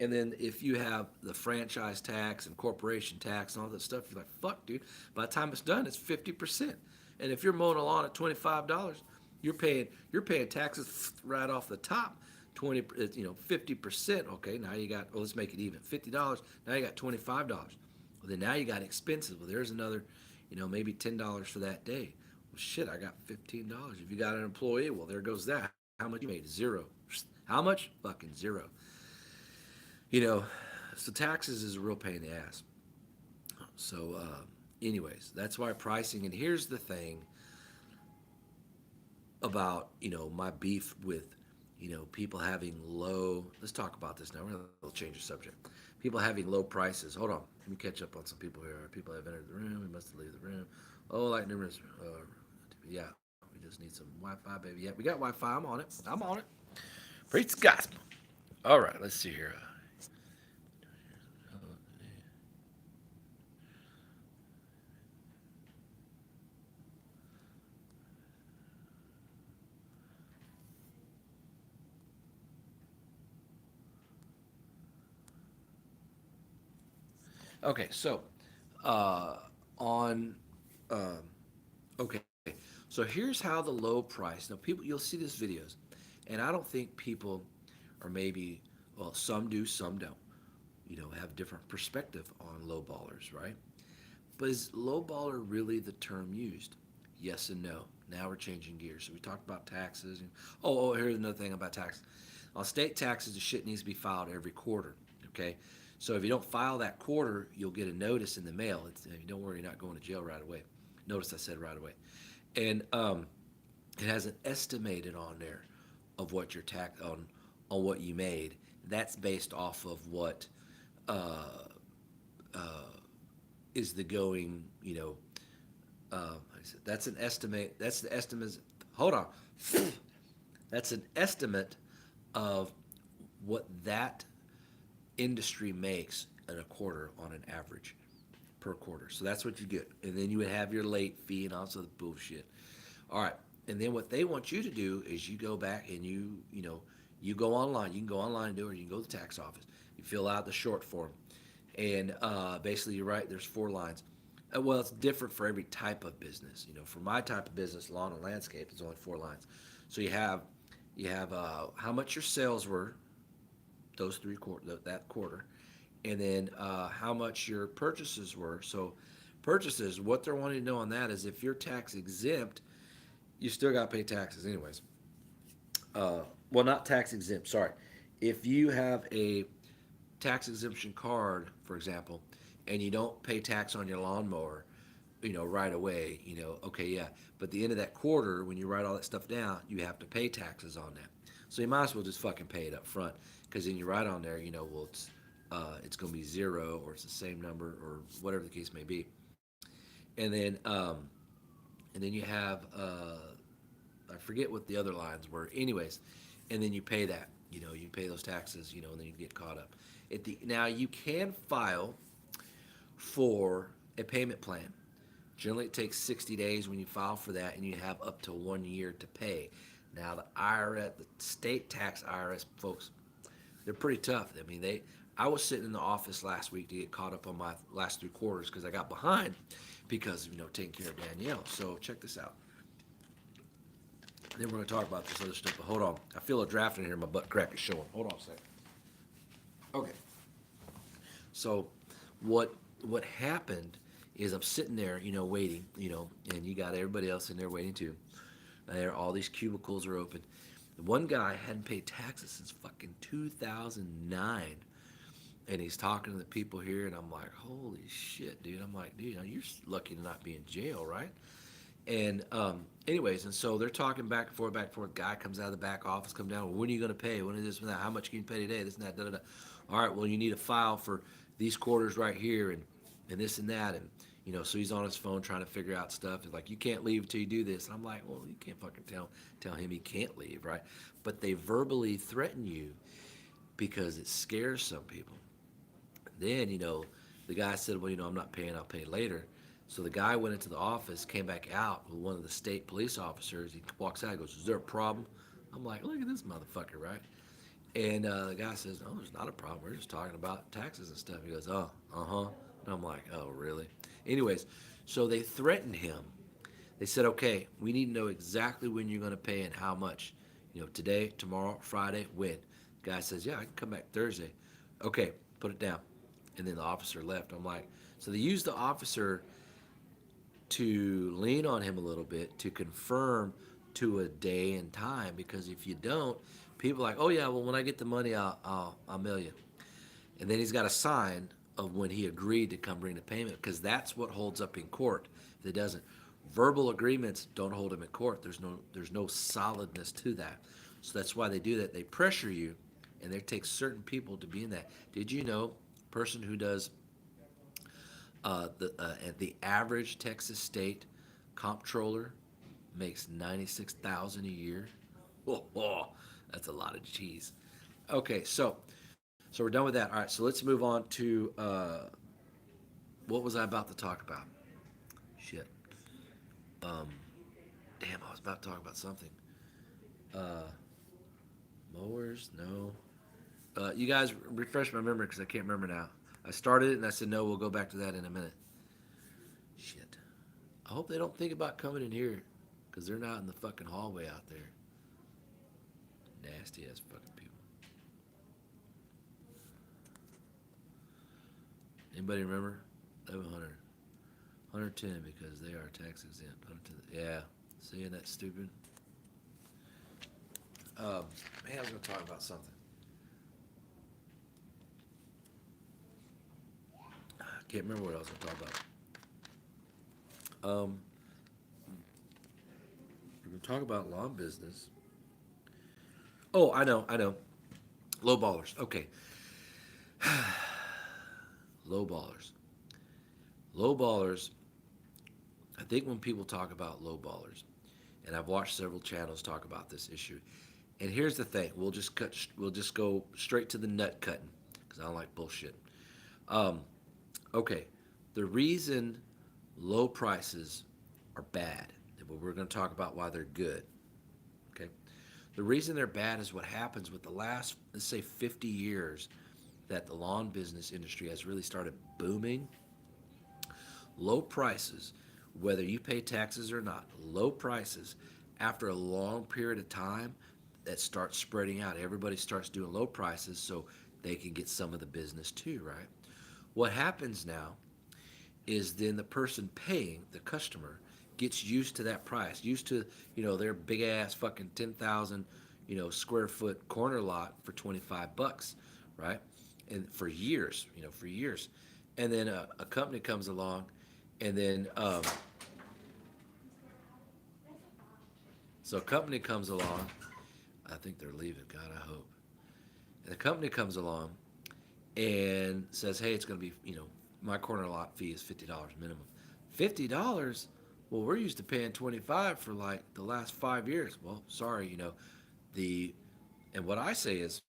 and then if you have the franchise tax and corporation tax and all that stuff, you're like, fuck, dude. By the time it's done, it's 50%. And if you're mowing a lawn at $25, you're paying taxes right off the top. 50%. Okay, now you got. Well, let's make it even. $50. Now you got $25. Well, then now you got expenses. Well, there's another, maybe $10 for that day. Well, shit, I got $15. If you got an employee, well, there goes that. How much you made? Zero. How much? Fucking zero. So taxes is a real pain in the ass. So, anyways, that's why pricing. And here's the thing about my beef with people having low. Let's talk about this now. We're gonna change the subject. People having low prices. Hold on. Let me catch up on some people here. People have entered the room. We must leave the room. Oh, like numerous. Yeah, we just need some Wi-Fi, baby. Yeah, we got Wi-Fi. I'm on it. Preach the gospel. All right. Let's see here. Okay, so on okay, so here's how the low price. Now, people, you'll see these videos, and I don't think people, or maybe, well, some do, some don't. have different perspective on low ballers, right? But is low baller really the term used? Yes and no. Now we're changing gears. So we talked about taxes. And, here's another thing about taxes. On state taxes, the shit needs to be filed every quarter. Okay, so if you don't file that quarter, you'll get a notice in the mail. Don't worry, you're not going to jail right away. Notice I said right away, and it has an estimated on there of what your tax on what you made. That's based off of what uh, is the going. Like I said, that's an estimate. That's the estimate. Hold on. That's an estimate of what that industry makes in a quarter on an average per quarter. So that's what you get. And then you would have your late fee and also the bullshit. All right. And then what they want you to do is you go back and you go online. You can go online and do it, or you can go to the tax office. You fill out the short form. And basically, you're right, there's 4 lines. Well, it's different for every type of business. For my type of business, lawn and landscape, it's only 4 lines. So you have how much your sales were, those that quarter, and then how much your purchases were. So purchases, what they're wanting to know on that is if you're tax exempt, you still got to pay taxes anyways. Well, not tax exempt. Sorry, if you have a tax exemption card, for example, and you don't pay tax on your lawnmower, right away, okay, yeah. But at the end of that quarter, when you write all that stuff down, you have to pay taxes on that. So you might as well just fucking pay it up front, because then you write on there, well, it's going to be zero, or it's the same number, or whatever the case may be. And then you have I forget what the other lines were. Anyways, and then you pay that. You pay those taxes. And then you get caught up. Now you can file for a payment plan. Generally, it takes 60 days when you file for that, and you have up to 1 year to pay. Now, the IRS, the state tax IRS folks, they're pretty tough. I mean, I was sitting in the office last week to get caught up on my last 3 quarters because I got behind because taking care of Danielle. So check this out. Then we're going to talk about this other stuff. But hold on, I feel a draft in here. My butt crack is showing. Hold on a second. Okay. So, what happened is I'm sitting there, waiting, and you got everybody else in there waiting too. There, all these cubicles are open. The one guy hadn't paid taxes since fucking 2009, and he's talking to the people here, and I'm like, holy shit, dude. I'm like, dude, you're lucky to not be in jail, right? And anyways, and so they're talking back and forth, back and forth. Guy comes out of the back office, come down. Well, when are you going to pay? When is this? When that? How much can you pay today? This and that. Da, da, da. All right. Well, you need a file for these quarters right here, and this and that, and So he's on his phone trying to figure out stuff. He's like, you can't leave until you do this. And I'm like, well, you can't fucking tell him he can't leave, right? But they verbally threaten you because it scares some people. Then the guy said, well, I'm not paying. I'll pay later. So the guy went into the office, came back out with one of the state police officers. He walks out, and goes, is there a problem? I'm like, look at this motherfucker, right? And the guy says, no, there's not a problem. We're just talking about taxes and stuff. He goes, oh, uh-huh. And I'm like, oh, really? Anyways, so they threatened him. They said, okay, we need to know exactly when you're going to pay and how much. Today, tomorrow, Friday, when? The guy says, yeah, I can come back Thursday. Okay, put it down. And then the officer left. I'm like, so they used the officer to lean on him a little bit to confirm to a day and time, because if you don't, people are like, oh yeah, well when I get the money, I'll mail you. And then he's got a sign of when he agreed to come bring the payment, because that's what holds up in court. If it doesn't, verbal agreements don't hold him in court. There's no solidness to that. So that's why they do that. They pressure you, and they take certain people to be in that. Did you know, person who does the average Texas state comptroller makes $96,000 a year? Oh, that's a lot of cheese. Okay, so we're done with that. All right, so let's move on to what was I about to talk about? Shit. Damn, I was about to talk about something. Uh, Mowers? No. You guys refresh my memory because I can't remember now. I started it and I said, no, we'll go back to that in a minute. Shit. I hope they don't think about coming in here because they're not in the fucking hallway out there. Nasty ass fucking people. Anybody remember? 1100. 110 because they are tax exempt. 110. Yeah. See, isn't that stupid? Um, Man, I was going to talk about something. I can't remember what I was going to talk about. We're going to talk about lawn business. Oh, I know. Low ballers. Okay. Low ballers. Low ballers. I think when people talk about low ballers, and I've watched several channels talk about this issue. And here's the thing: we'll just go straight to the nut cutting because I don't like bullshit. Um, okay, the reason low prices are bad, but we're going to talk about why they're good. Okay, the reason they're bad is what happens with the last, let's say, 50 years that the lawn business industry has really started booming. Low prices, whether you pay taxes or not, low prices after a long period of time that starts spreading out. Everybody starts doing low prices so they can get some of the business too, right? What happens now is then the person paying, the customer, gets used to that price, used to, their big ass fucking 10,000, square foot corner lot for 25 bucks, right? And for years, for years. And then a company comes along and then so a company comes along. I think they're leaving. God, I hope. And the company comes along and says, "Hey, it's going to be, my corner lot fee is $50 minimum." $50? Well, we're used to paying 25 for like the last 5 years. Well, sorry, the and what I say is,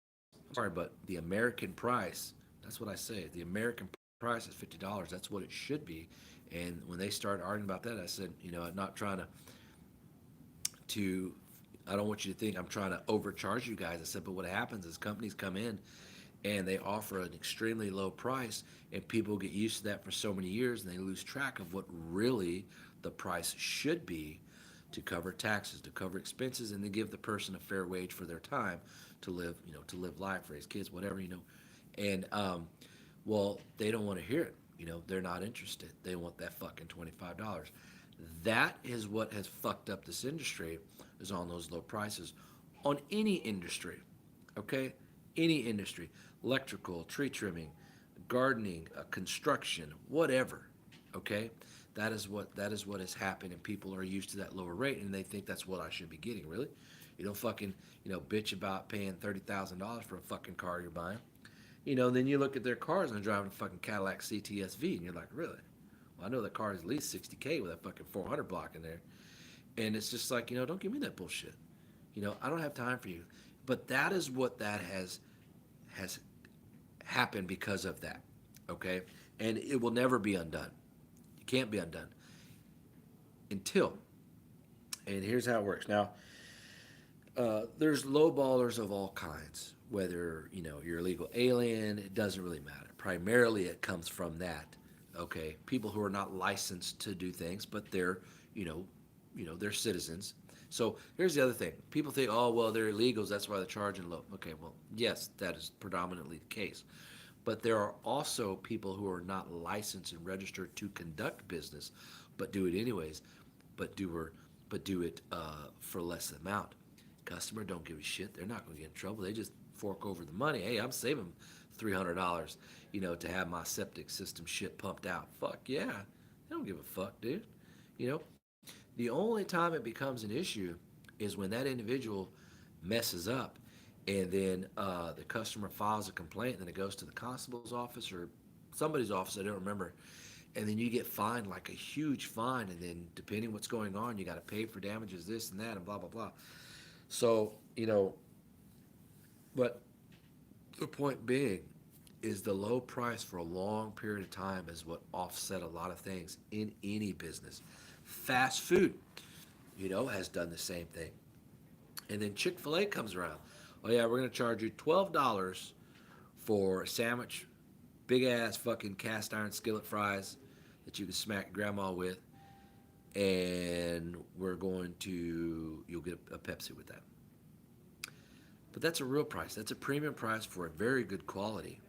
sorry, but the American price. That's what I say. The American price is $50. That's what it should be. And when they started arguing about that, I said, I'm not trying to I don't want you to think I'm trying to overcharge you guys. I said, but what happens is companies come in and they offer an extremely low price, and people get used to that for so many years, and they lose track of what really the price should be to cover taxes, to cover expenses, and to give the person a fair wage for their time to live, to live life, raise kids, whatever, And well, they don't want to hear it. They're not interested. They want that fucking $25. That is what has fucked up this industry, is on those low prices on any industry. Okay, any industry, electrical, tree trimming, gardening, construction, whatever. Okay, that is what has happened, and people are used to that lower rate, and they think that's what I should be getting. Really, you don't fucking bitch about paying $30,000 for a fucking car you're buying. Then you look at their cars and they're driving a fucking Cadillac CTSV, and you're like, really? Well, I know the car is at least 60K with that fucking 400 block in there, and it's just like, don't give me that bullshit. I don't have time for you. But that is what that has happened because of that. Okay? And it will never be undone. It can't be undone until, and here's how it works. Now, there's low ballers of all kinds. Whether you're a legal alien, it doesn't really matter. Primarily, it comes from that. Okay, people who are not licensed to do things, but they're they're citizens. So here's the other thing: people think, oh well, they're illegals, that's why they're charging low. Okay, well, yes, that is predominantly the case, but there are also people who are not licensed and registered to conduct business, but do it anyways, but do it for less amount. Customer don't give a shit. They're not going to get in trouble. They just fork over the money. Hey, I'm saving $300, to have my septic system shit pumped out. Fuck yeah, they don't give a fuck, dude. You know, the only time it becomes an issue is when that individual messes up, and then the customer files a complaint, and then it goes to the constable's office or somebody's office. I don't remember. And then you get fined like a huge fine, and then depending what's going on, you got to pay for damages, this and that, and blah blah blah. So but the point being is the low price for a long period of time is what offset a lot of things in any business. Fast food, has done the same thing. And then Chick-fil-A comes around. Oh yeah, we're gonna charge you $12 for a sandwich, big ass fucking cast iron skillet fries that you can smack grandma with, and you'll get a Pepsi with that. But that's a real price. That's a premium price for a very good quality.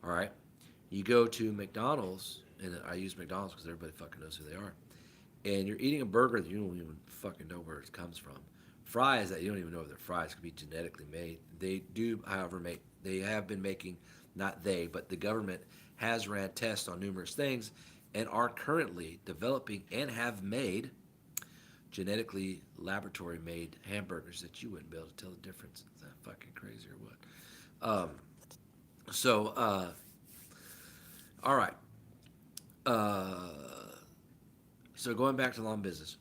All right. You go to McDonald's, and I use McDonald's because everybody fucking knows who they are, and you're eating a burger that you don't even fucking know where it comes from. Fries that you don't even know if they're fries could be genetically made. They do, however, they have been making, not they, but the government has ran tests on numerous things and are currently developing and have made genetically laboratory made hamburgers that you wouldn't be able to tell the difference. Is that fucking crazy or what? So, all right. Uh, so going back to lawn business.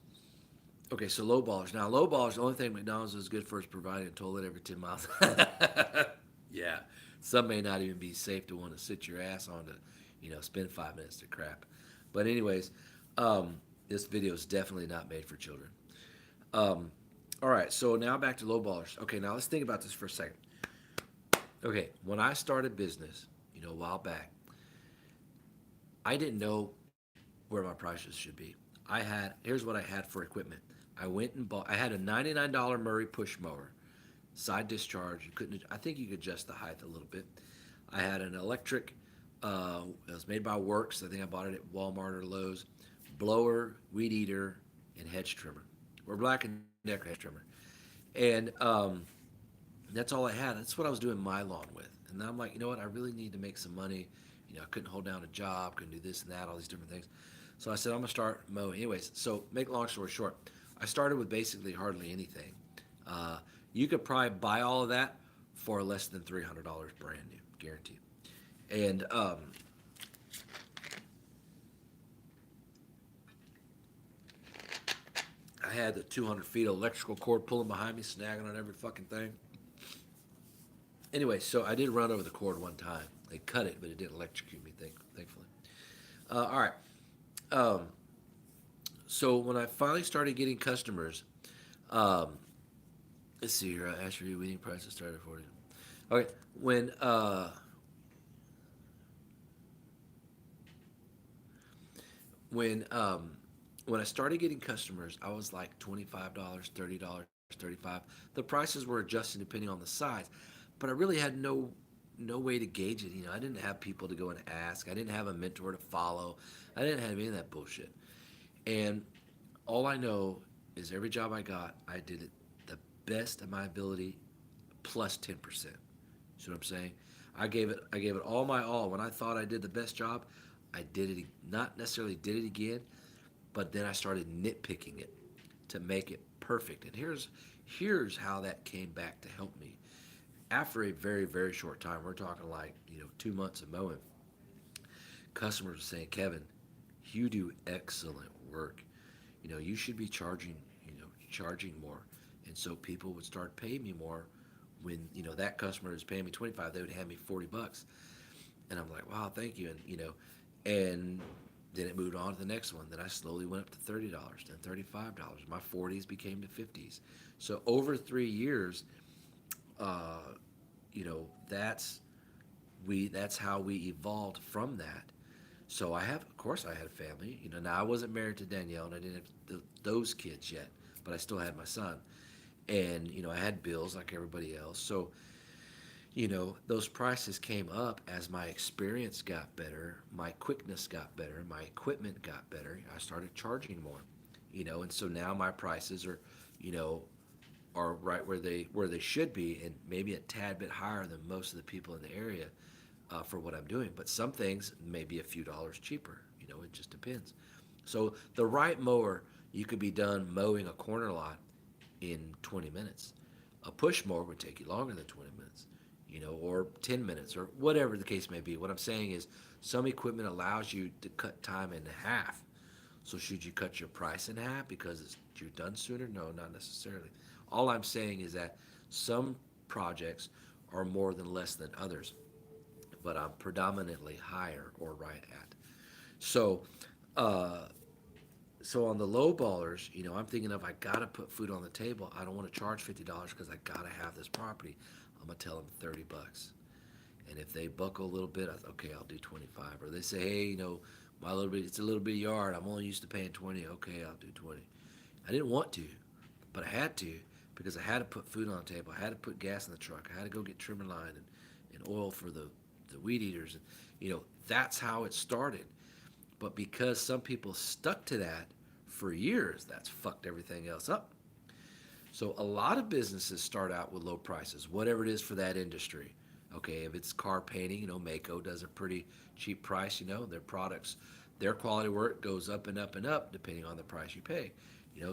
Okay, so low ballers. Now, low ballers, the only thing McDonald's is good for is providing a toilet every 10 miles. Yeah. Some may not even be safe to want to sit your ass on to, spend 5 minutes to crap. But, anyways, this video is definitely not made for children. Um, all right, so now back to low ballers. Okay, now let's think about this for a second. Okay, when I started business, a while back, I didn't know where my prices should be. Here's what I had for equipment. I went and bought, I had a $99 Murray push mower, side discharge. I think you could adjust the height a little bit. I had an electric, it was made by Works. I think I bought it at Walmart or Lowe's. Blower, weed eater, and hedge trimmer, or Black and Decker hedge trimmer. And that's all I had. That's what I was doing my lawn with. And then I'm like, you know what? I really need to make some money. I couldn't hold down a job, couldn't do this and that, all these different things. So I said, I'm going to start mowing. Anyways, so make a long story short, I started with basically hardly anything. Uh, you could probably buy all of that for less than $300 brand new, guaranteed. And I had the 200 feet of electrical cord pulling behind me, snagging on every fucking thing. Anyway, so I did run over the cord one time. They cut it, but it didn't electrocute me, thankfully. All right. Um, so when I finally started getting customers, um, let's see here. Asher, weeding prices started at 40. Okay, when when I started getting customers, I was like $25, $30, 35. The prices were adjusting depending on the size, but I really had no way to gauge it. I didn't have people to go and ask. I didn't have a mentor to follow. I didn't have any of that bullshit. And all I know is every job I got, I did it the best of my ability plus 10%. See what I'm saying? I gave it all my all. When I thought I did the best job, I did it, not necessarily did it again, but then I started nitpicking it to make it perfect. And here's how that came back to help me. After a very, very short time, we're talking like, 2 months of mowing, customers were saying, Kevin, you do excellent work. You should be charging more. And so people would start paying me more when, that customer was paying me 25, they would hand me $40. And I'm like, wow, thank you. And then it moved on to the next one. Then I slowly went up to $30, then $35. My 40s became the 50s. So over 3 years, uh, you know, that's that's how we evolved from that. So of course, I had a family. Now I wasn't married to Danielle, and I didn't have those kids yet, but I still had my son, and I had bills like everybody else. So those prices came up as my experience got better, my quickness got better, my equipment got better. I started charging more, and so now my prices you know, are right where they should be, and maybe a tad bit higher than most of the people in the area for what I'm doing. But some things may be a few dollars cheaper. It just depends. So the right mower, you could be done mowing a corner lot in 20 minutes. A push mower would take you longer than 20 minutes, or 10 minutes, or whatever the case may be. What I'm saying is some equipment allows you to cut time in half. So should you cut your price in half because you're done sooner? No, not necessarily. All I'm saying is that some projects are more than less than others, but I'm predominantly higher or right at. So, uh, so on the low ballers, I'm thinking of I gotta put food on the table. I don't want to charge $50 because I gotta have this property. I'm gonna tell them $30. And if they buckle a little bit, okay, I'll do 25. Or they say, hey, it's a little bit of yard. I'm only used to paying 20. Okay, I'll do 20. I didn't want to, but I had to because I had to put food on the table. I had to put gas in the truck. I had to go get trimmer line and oil for the the weed eaters, and that's how it started. But because some people stuck to that for years, that's fucked everything else up. So a lot of businesses start out with low prices, whatever it is for that industry. Okay, if it's car painting, Mako does a pretty cheap price. Their products, their quality work goes up and up and up depending on the price you pay.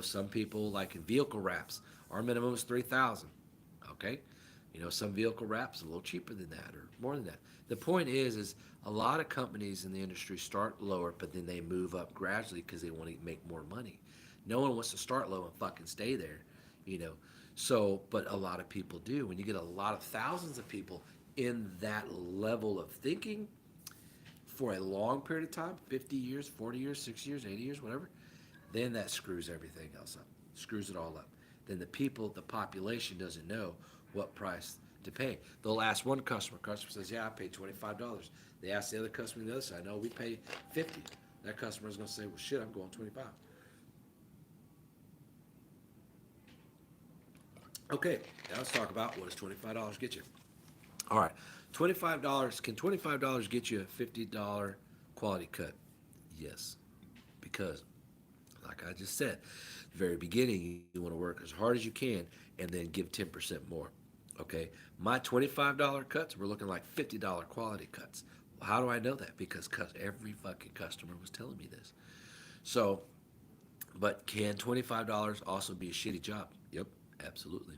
Some people like in vehicle wraps, our minimum is 3,000. Okay, some vehicle wraps a little cheaper than that or more than that. The point is a lot of companies in the industry start lower, but then they move up gradually because they want to make more money. No one wants to start low and fucking stay there, you know. So, but a lot of people do. When you get a lot of thousands of people in that level of thinking for a long period of time, 50 years, 40 years, 60 years, 80 years, whatever, then that screws everything else up, screws it all up. Then the people, the population doesn't know what price to pay. They'll ask one customer says, yeah, I paid $25. They ask the other customer on the other side, no, we pay 50. That customer is going to say, well, shit, I'm going 25. Okay, now let's talk about what does $25 get you. All right, $25, can $25 get you a $50 quality cut? Yes, because like I just said, the very beginning, you want to work as hard as you can and then give 10% more. Okay, my $25 cuts were looking like $50 quality cuts. Well, how do I know that? Because every fucking customer was telling me this. So, but can $25 also be a shitty job? Yep, absolutely.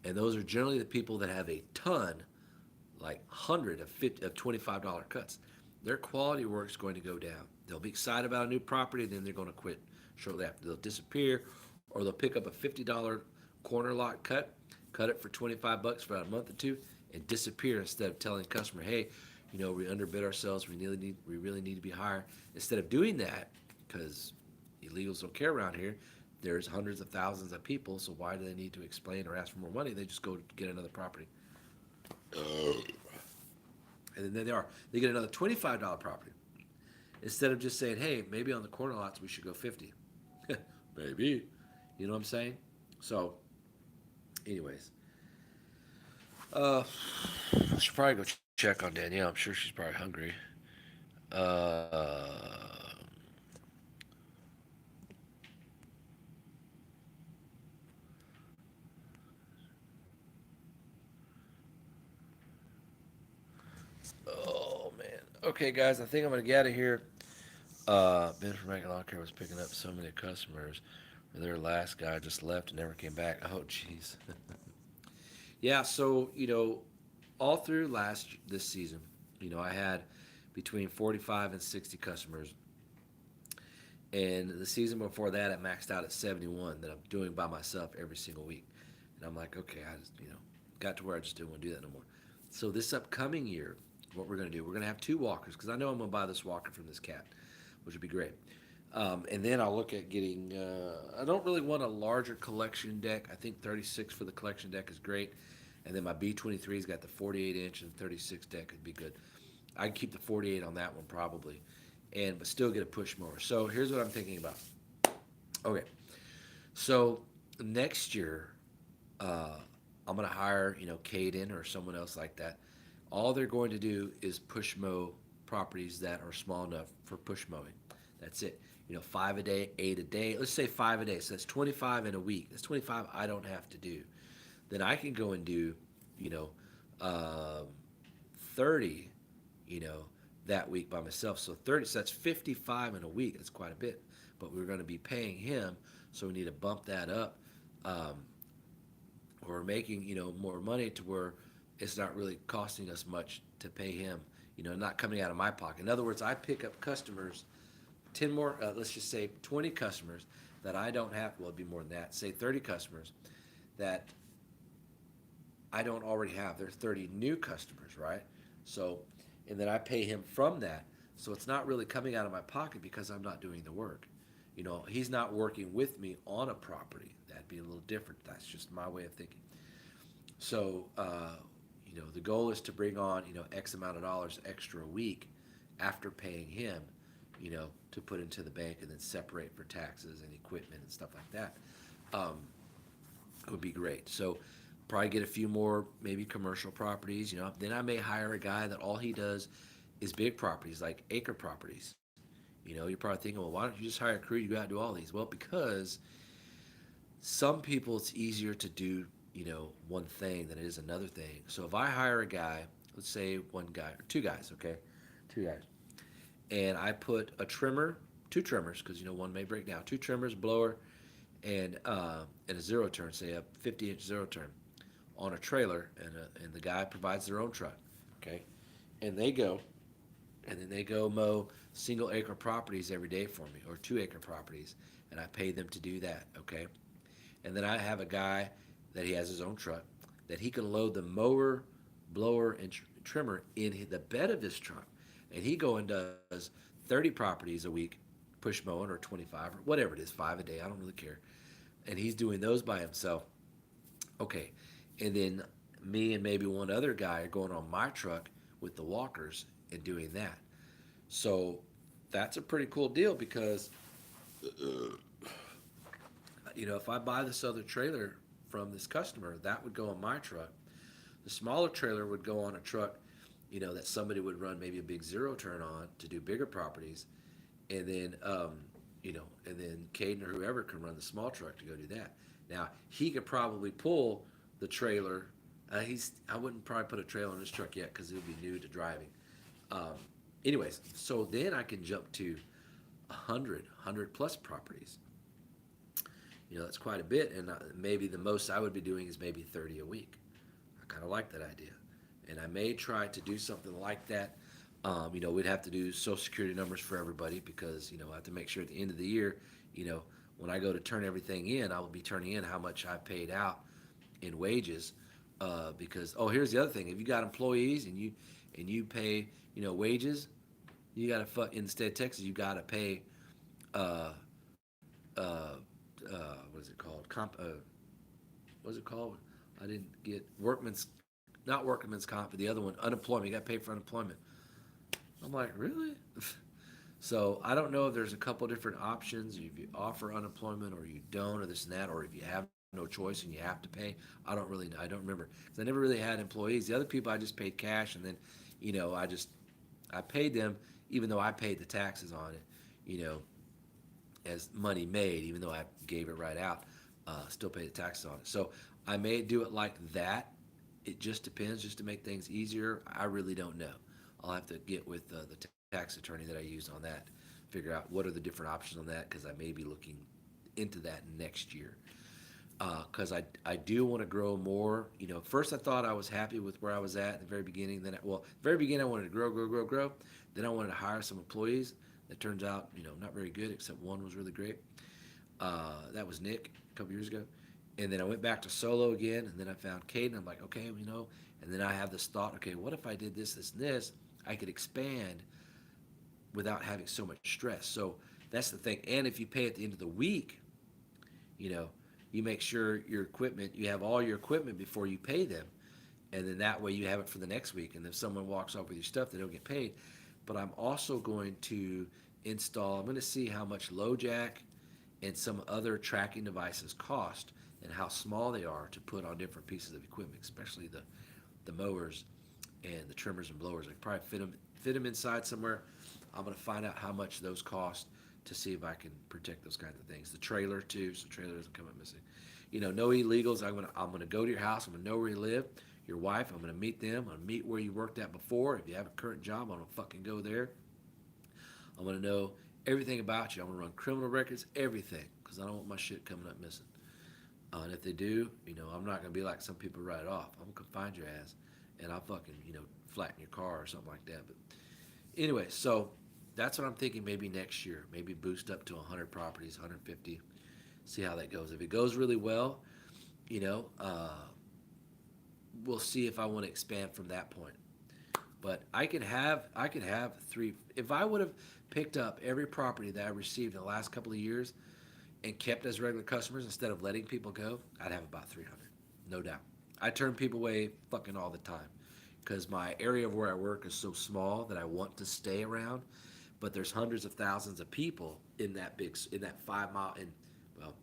And those are generally the people that have a ton, like 100 of 50 of $25 cuts. Their quality work is going to go down. They'll be excited about a new property, then they're going to quit shortly after. They'll disappear, or they'll pick up a $50 corner lot cut it for 25 bucks for about a month or two, and disappear instead of telling the customer, hey, we underbid ourselves. We really need to be higher. Instead of doing that, because illegals don't care around here. There's hundreds of thousands of people, so why do they need to explain or ask for more money? They just go get another property. And then they get another $25 property. Instead of just saying, hey, maybe on the corner lots we should go 50. Maybe. You know what I'm saying? So, anyways. I should probably go check on Danielle. I'm sure she's probably hungry. Uh, oh, man. Okay, guys, I think I'm going to get out of here. Ben from Rankin Lawn Care was picking up so many customers. Their last guy just left and never came back. Oh, jeez. Yeah, so all through this season, I had between 45 and 60 customers, and the season before that, I maxed out at 71 that I'm doing by myself every single week. And I'm like, okay, I just got to where I just didn't want to do that no more. So this upcoming year, what we're going to do, we're going to have two walkers because I know I'm going to buy this walker from this cat, which would be great. And then I'll look at getting. I don't really want a larger collection deck. I think 36 for the collection deck is great. And then my B23's got the 48 inch and 36 deck would be good. I can keep the 48 on that one probably, but still get a push mower. So here's what I'm thinking about. Okay, so next year, I'm gonna hire Caden or someone else like that. All they're going to do is push mow properties that are small enough for push mowing. That's it. 5 a day, 8 a day. Let's say 5 a day. So that's 25 in a week. That's 25 I don't have to do. Then I can go and do, you know, um 30, you know, that week by myself. So 30, so that's 55 in a week. That's quite a bit. But we're going to be paying him, so we need to bump that up. Um, we're making, more money to where it's not really costing us much to pay him, not coming out of my pocket. In other words, I pick up customers, 10 more, let's just say 20 customers that I don't have, well, it'd be more than that, say 30 customers that I don't already have. They're 30 new customers, right? So, and then I pay him from that. So it's not really coming out of my pocket because I'm not doing the work. He's not working with me on a property. That'd be a little different. That's just my way of thinking. So, the goal is to bring on, X amount of dollars extra a week after paying him, to put into the bank and then separate for taxes and equipment and stuff like that. It would be great. So Probably get a few more maybe commercial properties. Then I may hire a guy that all he does is big properties, like acre properties. You're probably thinking, well, why don't you just hire a crew? You got to do all these. Well, because some people it's easier to do one thing than it is another thing. So if I hire a guy, let's say one guy or two guys, okay, two guys, and I put a trimmer, two trimmers, because one may break down, two trimmers, blower, and a zero turn, say a 50-inch zero turn, on a trailer, and the guy provides their own truck, okay, and they go, and then they go mow single acre properties every day for me, or 2 acre properties, and I pay them to do that, okay, and then I have a guy that he has his own truck that he can load the mower, blower, and trimmer in the bed of his truck, and he go and does 30 properties a week, push mowing, or 25, or whatever it is, 5 a day. I don't really care, and he's doing those by himself. Okay, and then me and maybe one other guy are going on my truck with the walkers and doing that. So that's a pretty cool deal because if I buy this other trailer from this customer, that would go on my truck. The smaller trailer would go on a truck, that somebody would run maybe a big zero turn on to do bigger properties, and then Caden or whoever can run the small truck to go do that. Now he could probably pull the trailer. I wouldn't probably put a trailer on this truck yet because it would be new to driving. Um, Anyways, so then I can jump to 100 plus properties. That's quite a bit, and maybe the most I would be doing is maybe 30 a week. I kind of like that idea, and I may try to do something like that. We'd have to do social security numbers for everybody because I have to make sure at the end of the year, when I go to turn everything in, I will be turning in how much I paid out in wages. Because here's the other thing: if you got employees and you pay wages, you got to in the state of Texas, you got to pay uh, uh, what is it called? What is it called? I didn't get workman's, not workman's comp, but the other one, unemployment. You got to pay for unemployment. I'm like, really? So I don't know if there's a couple different options. If you offer unemployment or you don't, or this and that, or if you have no choice and you have to pay. I don't really know. I don't remember because I never really had employees. The other people I just paid cash, and then, I paid them even though I paid the taxes on it. You know, as money made, even though I gave it right out, still pay the taxes on it. So I may do it like that. It just depends, just to make things easier. I really don't know. I'll have to get with the tax attorney that I used on that, figure out what are the different options on that because I may be looking into that next year. Because I do want to grow more. First I thought I was happy with where I was at the very beginning. The very beginning I wanted to grow, grow, grow, grow. Then I wanted to hire some employees. That turns out, not very good, except one was really great. That was Nick a couple years ago. And then I went back to solo again, and then I found Caden. I'm like, okay, and then I have this thought, okay, what if I did this, this, and this? I could expand without having so much stress. So that's the thing. And if you pay at the end of the week, you know, you make sure you have all your equipment before you pay them. And then that way you have it for the next week. And if someone walks off with your stuff, they don't get paid. But I'm also going to I'm going to see how much LoJack and some other tracking devices cost and how small they are to put on different pieces of equipment, especially the mowers and the trimmers and blowers. I could probably fit them inside somewhere. I'm going to find out how much those cost to see if I can protect those kinds of things. The trailer too, so the trailer doesn't come up missing. No illegals. I'm gonna go to your house. I'm gonna know where you live. Your wife. I'm gonna meet them. I'm gonna meet where you worked at before. If you have a current job, I'm gonna fucking go there. I'm gonna know everything about you. I'm gonna run criminal records, everything, because I don't want my shit coming up missing. And if they do, I'm not gonna be like some people write it off. I'm gonna come find your ass, and I'll fucking flatten your car or something like that. But anyway, so that's what I'm thinking. Maybe next year, maybe boost up to 100 properties, 150. See how that goes. If it goes really well, you know, uh, we'll see if I want to expand from that point. But I could have three. If I would have picked up every property that I received in the last couple of years and kept as regular customers instead of letting people go, I'd have about 300, no doubt. I turn people away fucking all the time because my area of where I work is so small that I want to stay around. But there's hundreds of thousands of people in that 5 mile, well,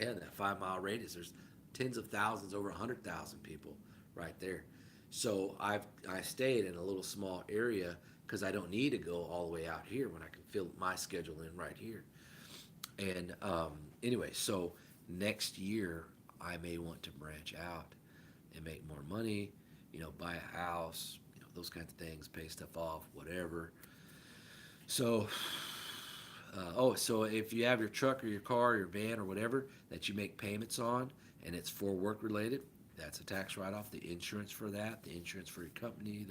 yeah, in that 5 mile radius. There's tens of thousands, over 100,000 people right there. So I stayed in a little small area because I don't need to go all the way out here when I can fill my schedule in right here. And anyway, so next year I may want to branch out and make more money, buy a house, those kinds of things, pay stuff off, whatever. So, so if you have your truck or your car or your van or whatever that you make payments on and it's for work related, that's a tax write off. The insurance for that, the insurance for your company,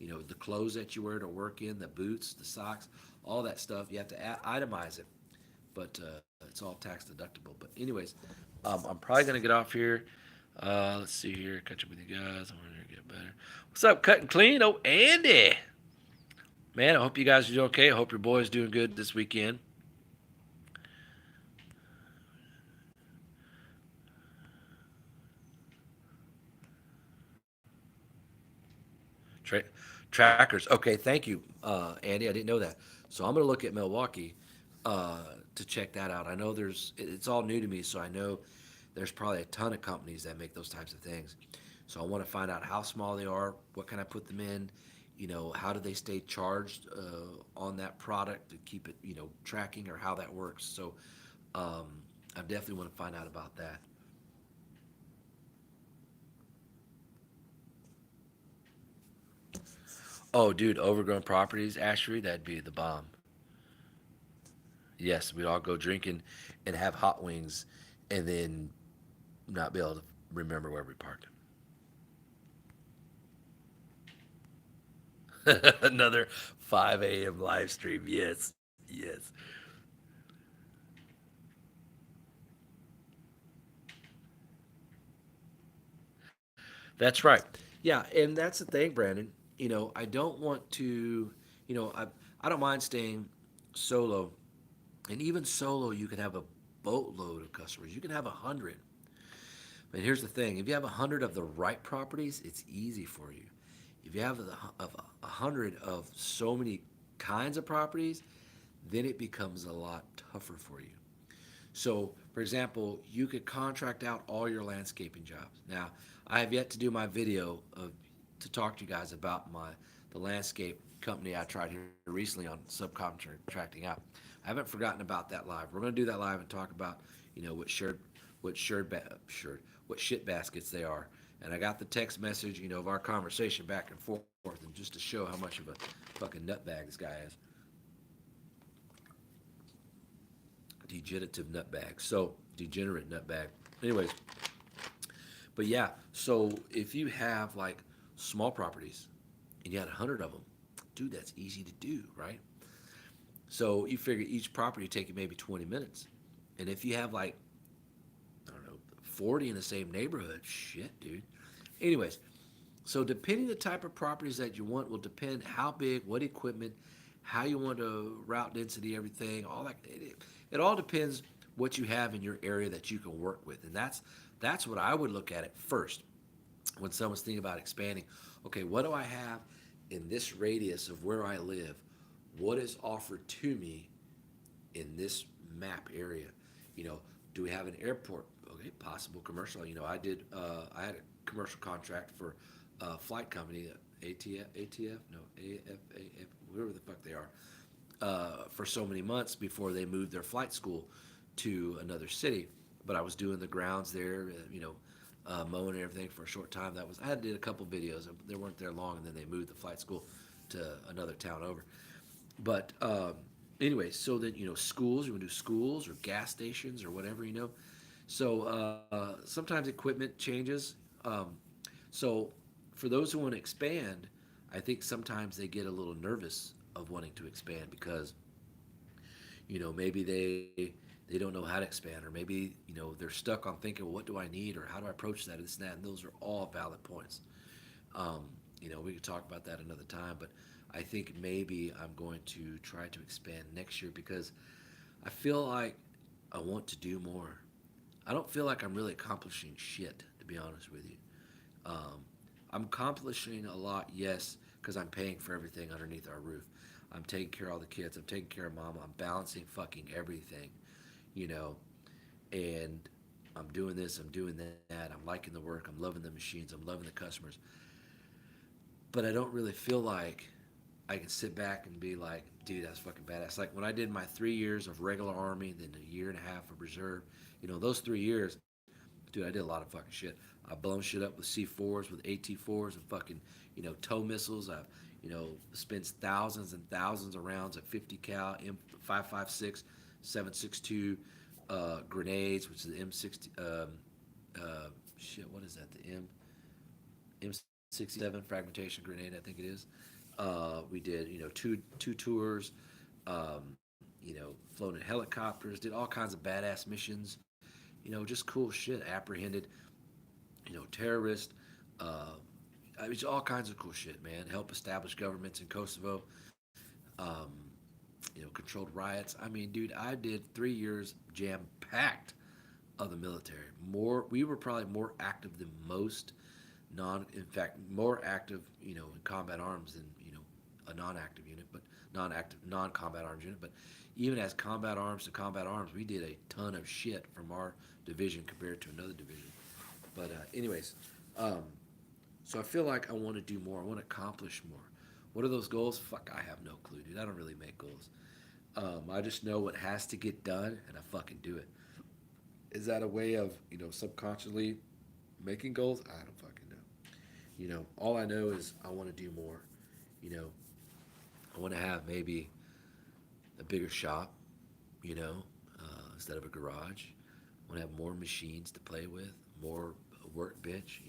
the clothes that you wear to work in, the boots, the socks, all that stuff, you have to itemize it. But it's all tax deductible. But anyways, I'm probably gonna get off here. Let's see here, catch up with you guys. I'm gonna get better. What's up, Cut and Clean? Oh, Andy. Man, I hope you guys are doing okay. I hope your boy's doing good this weekend. Tra- Trackers. Okay, thank you, Andy. I didn't know that. So I'm going to look at Milwaukee uh, to check that out. I know it's all new to me, so I know there's probably a ton of companies that make those types of things. So I want to find out how small they are, what can I put them in, how do they stay charged on that product to keep it, tracking or how that works. So I definitely want to find out about that. Oh, dude, overgrown properties, Ashery, that'd be the bomb. Yes, we'd all go drinking and have hot wings and then not be able to remember where we parked. Another 5 a.m. live stream. Yes, yes. That's right. Yeah, and that's the thing, Brandon. I don't want to, I don't mind staying solo. And even solo, you can have a boatload of customers. You can have 100. But here's the thing: if you have 100 of the right properties, it's easy for you. If you have of 100 of so many kinds of properties, then it becomes a lot tougher for you. So, for example, you could contract out all your landscaping jobs. Now, I have yet to do my video to talk to you guys about the landscape company I tried here recently on subcontracting out. I haven't forgotten about that live. We're going to do that live and talk about, what what shit baskets they are. And I got the text message, of our conversation back and forth, and just to show how much of a fucking nutbag this guy is. Degenerative nutbag. So degenerate nutbag. Anyways, but yeah. So if you have like small properties and you had 100 of them, dude, that's easy to do, right? So you figure each property take you maybe 20 minutes, and if you have like I don't know 40 in the same neighborhood, shit, dude. Anyways, so depending the type of properties that you want will depend how big, what equipment, how you want to route density, everything, all that. It all depends what you have in your area that you can work with, and that's what I would look at first when someone's thinking about expanding. Okay, what do I have in this radius of where I live? What is offered to me in this map area? You know, do we have an airport? Okay, possible commercial. I had a commercial contract for a flight company, ATF, no, AFAF, whoever the fuck they are, for so many months before they moved their flight school to another city. But I was doing the grounds there, mowing and everything for a short time. I had did a couple videos. They weren't there long, and then they moved the flight school to another town over. But anyway, so then schools. You want to do schools or gas stations or whatever. So sometimes equipment changes. So for those who want to expand, I think sometimes they get a little nervous of wanting to expand because maybe they don't know how to expand, or maybe they're stuck on thinking, well, what do I need, or how do I approach that, and this and that, and those are all valid points. We could talk about that another time, but I think maybe I'm going to try to expand next year because I feel like I want to do more. I don't feel like I'm really accomplishing shit, to be honest with you. Um, I'm accomplishing a lot, yes, because I'm paying for everything underneath our roof. I'm taking care of all the kids. I'm taking care of mama. I'm balancing fucking everything, you know. And I'm doing this, I'm doing that, I'm liking the work, I'm loving the machines, I'm loving the customers. But I don't really feel like I can sit back and be like, dude, that's fucking badass. Like when I did my 3 years of regular army, then a year and a half of reserve, those 3 years, dude, I did a lot of fucking shit. I've blown shit up with C4s, with AT4s, and fucking, tow missiles. I've, spent thousands and thousands of rounds at 50 cal, M556, 762 grenades, which is the M60. Shit, what is that? The M67 fragmentation grenade, I think it is. We did, two tours, flown in helicopters, did all kinds of badass missions, just cool shit. Apprehended, terrorists, uh, I mean, all kinds of cool shit, man. Help establish governments in Kosovo, um, controlled riots. I mean, dude, I did 3 years jam packed of the military. We were probably more active than most in fact, more active, in combat arms than, a non-active unit, but non-combat arms unit. But even as combat arms to combat arms, we did a ton of shit from our division compared to another division. But anyways, um, so I feel like I want to do more. I want to accomplish more. What are those goals? Fuck, I have no clue, dude. I don't really make goals. I just know what has to get done, and I fucking do it. Is that a way of, subconsciously making goals? I don't fucking know. All I know is I want to do more. You know, I want to have maybe a bigger shop, instead of a garage. I want to have more machines to play with, more workbench,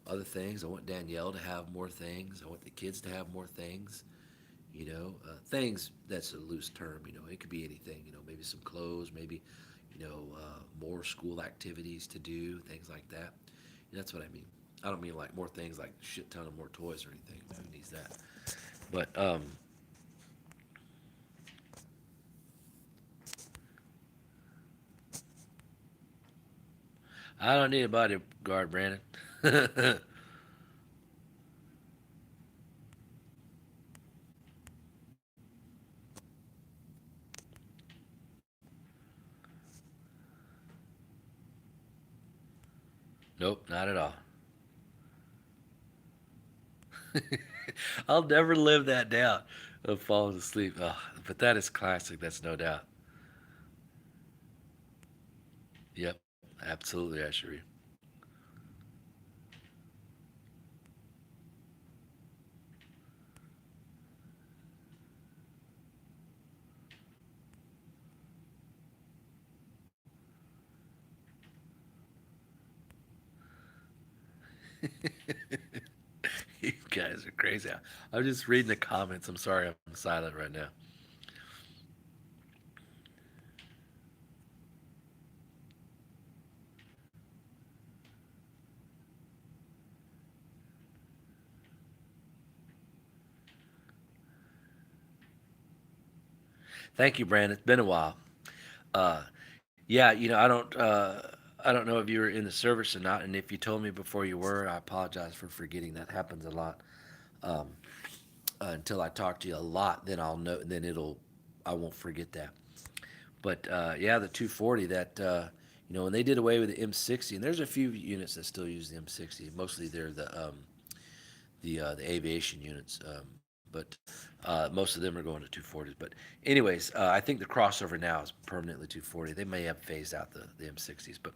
other things. I want Danielle to have more things. I want the kids to have more things. Things, that's a loose term. It could be anything. Maybe some clothes, maybe more school activities to do, things like that. That's what I mean. I don't mean like more things like shit ton of more toys or anything. Who needs that? But I don't need a bodyguard, Brandon. Nope, not at all. I'll never live that down of falling asleep. Oh, but that is classic. That's no doubt. Yep, absolutely, Ashery. You guys are crazy. I'm just reading the comments. I'm sorry, I'm silent right now. Thank you, Brandon. It's been a while. Uh, yeah, I don't know if you were in the service or not, and if you told me before you were, I apologize for forgetting. That happens a lot. Um, until I talk to you a lot, then I'll know. Then I won't forget that. But yeah, the 240. That when they did away with the M60, and there's a few units that still use the M60. Mostly they're the aviation units. But most of them are going to 240s. But anyways, I think the crossover now is permanently 240. They may have phased out the M60s, but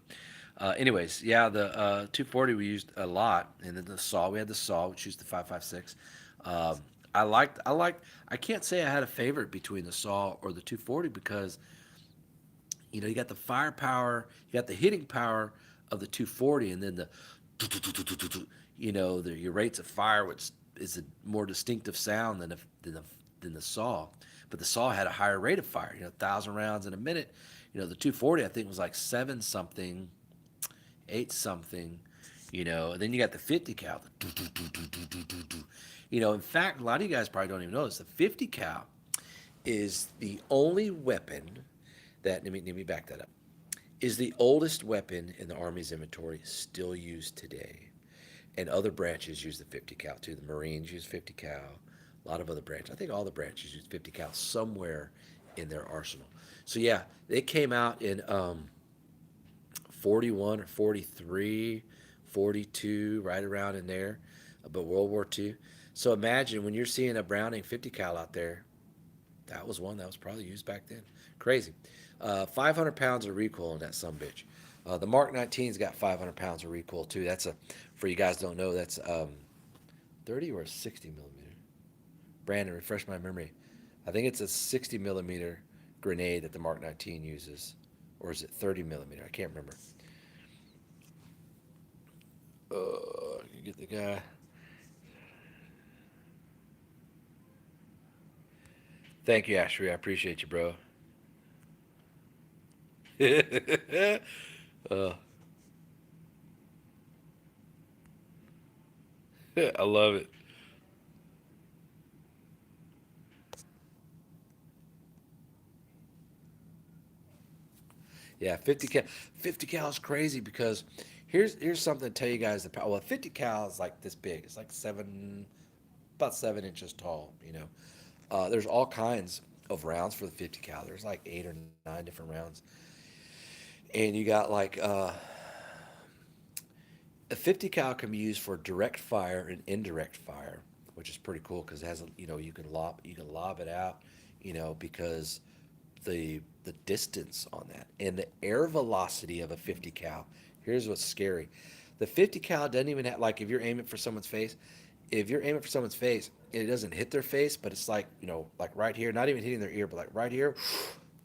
anyways, yeah, the 240 we used a lot, and then the saw, we had the saw, which used the 556. Um, I liked. I can't say I had a favorite between the saw or the 240 because you got the firepower, you got the hitting power of the 240, and then your rates of fire, which is a more distinctive sound than the saw. But the saw had a higher rate of fire, 1,000 rounds in a minute. The 240 I think was like seven something, eight something. And then you got the 50 cal. In fact, a lot of you guys probably don't even know this. The 50 cal is the only weapon that, let me back that up, is the oldest weapon in the Army's inventory still used today. And other branches use the 50 cal too. The Marines use 50 cal. A lot of other branches. I think all the branches use 50 cal somewhere in their arsenal. So yeah, it came out in 41 or 43, 42, right around in there, but World War II. So imagine when you're seeing a Browning 50 cal out there, that was one that was probably used back then. Crazy. 500 pounds of recoil in that some bitch. The Mark 19's got 500 pounds of recoil too. That's a, for you guys don't know, that's 30 or a 60 millimeter. Brandon, refresh my memory. I think it's a 60 millimeter grenade that the Mark 19 uses, or is it 30 millimeter? I can't remember. You get the guy. Thank you, Ashley. I appreciate you, bro. uh, I love it. Yeah, 50 cal. 50 cal is crazy because here's something to tell you guys. The power. Well, 50 cal is like this big. It's like about 7 inches tall. There's all kinds of rounds for the 50 cal. There's like 8 or 9 different rounds, and you got like a 50 cal can be used for direct fire and indirect fire, which is pretty cool because it has you can lob it out, because the distance on that and the air velocity of a 50 cal. Here's what's scary: the 50 cal doesn't even have, like, if you're aiming for someone's face, if you're aiming for someone's face, it doesn't hit their face, but it's like, like right here, not even hitting their ear, but like right here,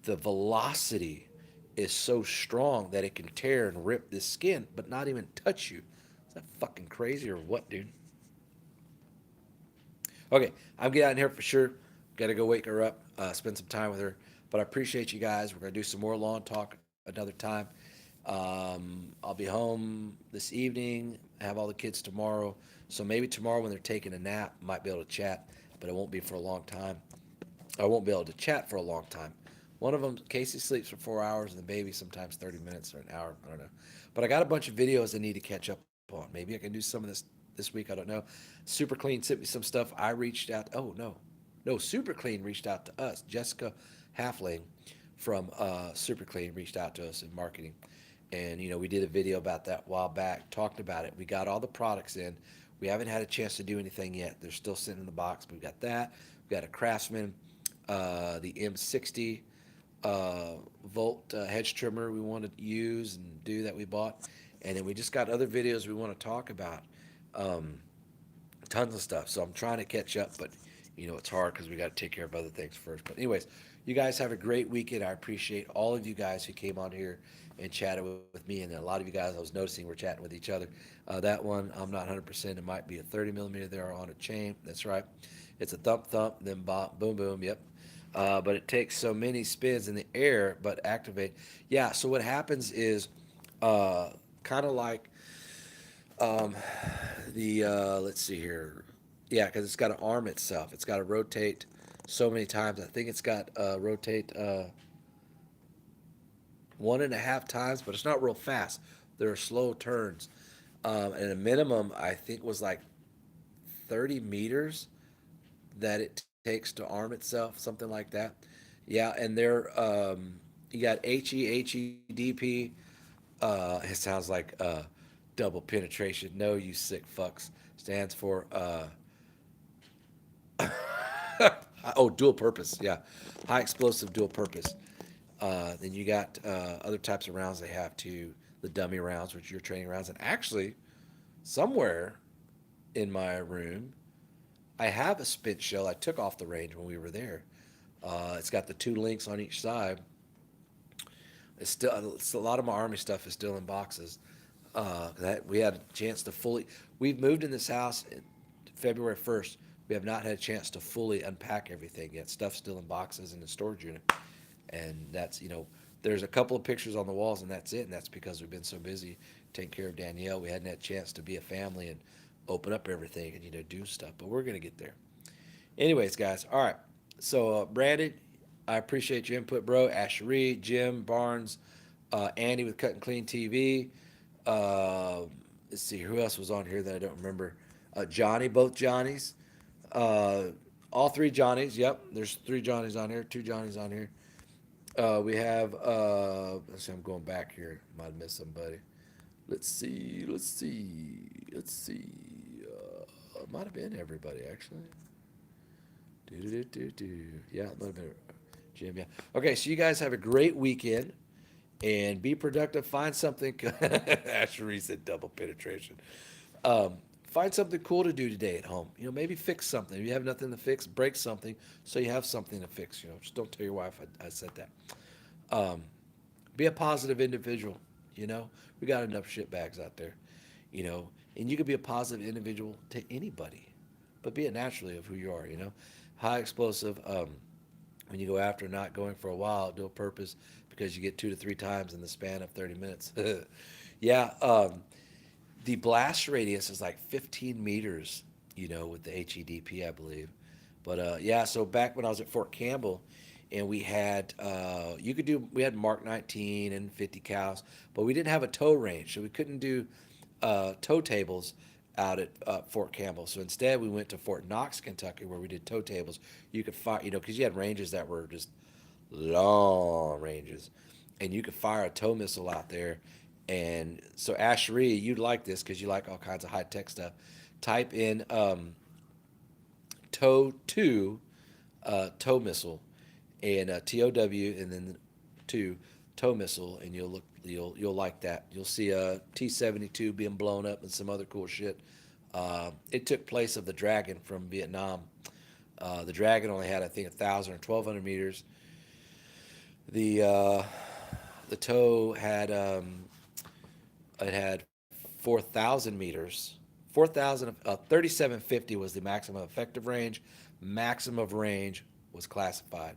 the velocity is so strong that it can tear and rip this skin, but not even touch you. Is that fucking crazy or what, dude? Okay, I'm getting out in here for sure. Got to go wake her up, spend some time with her. But I appreciate you guys. We're gonna do some more lawn talk another time. I'll be home this evening. Have all the kids tomorrow. So maybe tomorrow when they're taking a nap, might be able to chat, but it won't be for a long time. I won't be able to chat for a long time. One of them, Casey, sleeps for 4 hours, and the baby sometimes 30 minutes or an hour. I don't know. But I got a bunch of videos I need to catch up on. Maybe I can do some of this week. I don't know. Super Clean sent me some stuff. I reached out. Oh no, no. Super Clean reached out to us. Jessica Halfling from Super Clean reached out to us in marketing, and we did a video about that a while back. Talked about it. We got all the products in. We haven't had a chance to do anything yet. They're still sitting in the box. But we got that. We got a Craftsman, the M60 volt hedge trimmer we want to use and do that we bought, and then we just got other videos we want to talk about. Um, Tons of stuff. So I'm trying to catch up, but it's hard because we got to take care of other things first. But anyways, you guys have a great weekend. I appreciate all of you guys who came on here and chatted with me, and a lot of you guys I was noticing were chatting with each other. That one I'm not 100%. It might be a 30 millimeter there on a chain. That's right. It's a thump thump, then boom boom. Yep. But it takes so many spins in the air, but activate. Yeah. So what happens is, uh, kind of like um, the let's see here. Yeah, because it's got to arm itself. It's got to rotate so many times. I think it's got rotate 1.5 times, but it's not real fast. There are slow turns, and a minimum I think was like 30 meters that it takes to arm itself, something like that. Yeah, and they're you got HEDP. It sounds like double penetration. No, you sick fucks. Stands for oh, dual purpose. Yeah, high explosive dual purpose. Then you got other types of rounds they have too. The dummy rounds, which are your training rounds, and actually, somewhere in my room, I have a spent shell I took off the range when we were there. It's got the two links on each side. It's a lot of my army stuff is still in boxes. That we had a chance to fully. We've moved in this house February 1st. We have not had a chance to fully unpack everything yet. Stuff's still in boxes in the storage unit, and that's there's a couple of pictures on the walls, and that's it. And that's because we've been so busy taking care of Danielle. We hadn't had a chance to be a family and open up everything and do stuff. But we're gonna get there. Anyways, guys. All right. So Brandon, I appreciate your input, bro. Ashery, Jim Barnes, Andy with Cut and Clean TV. Uh, let's see who else was on here that I don't remember. Johnny, both Johnnies. Uh, all three Johnnies. Yep, there's three Johnnies on here. Two Johnnies on here. We have, let's see, I'm going back here. Might have missed somebody. Let's see. Might have been everybody, actually. Do, do, do, do, do. Yeah, it might have been Jim, yeah. Okay, so you guys have a great weekend and be productive. Find something. Ashery said double penetration. Um, find something cool to do today at home. Maybe fix something. If you have nothing to fix, break something so you have something to fix. Just don't tell your wife I said that. Um, be a positive individual. We got enough shit bags out there. And you can be a positive individual to anybody, but be it naturally of who you are. High explosive. When you go after not going for a while, do a purpose because you get 2 to 3 times in the span of 30 minutes. Yeah, the blast radius is like 15 meters, with the HEDP, I believe. But yeah, so back when I was at Fort Campbell, and we had we had Mark 19 and 50 cows, but we didn't have a tow range, so we couldn't do tow tables out at Fort Campbell. So instead, we went to Fort Knox, Kentucky, where we did tow tables. You could fire, because you had ranges that were just long ranges, and you could fire a tow missile out there. And so, Ashery, you'd like this because you like all kinds of high tech stuff. Type in tow two tow missile and TOW and then two tow missile, and you'll like that. You'll see a T-72 being blown up and some other cool shit. It took place of the Dragon from Vietnam. The Dragon only had, I think, 1,000 or 1,200 meters. The uh, the tow had it had 4,000 meters. 3,750 was the maximum effective range. Maximum range was classified.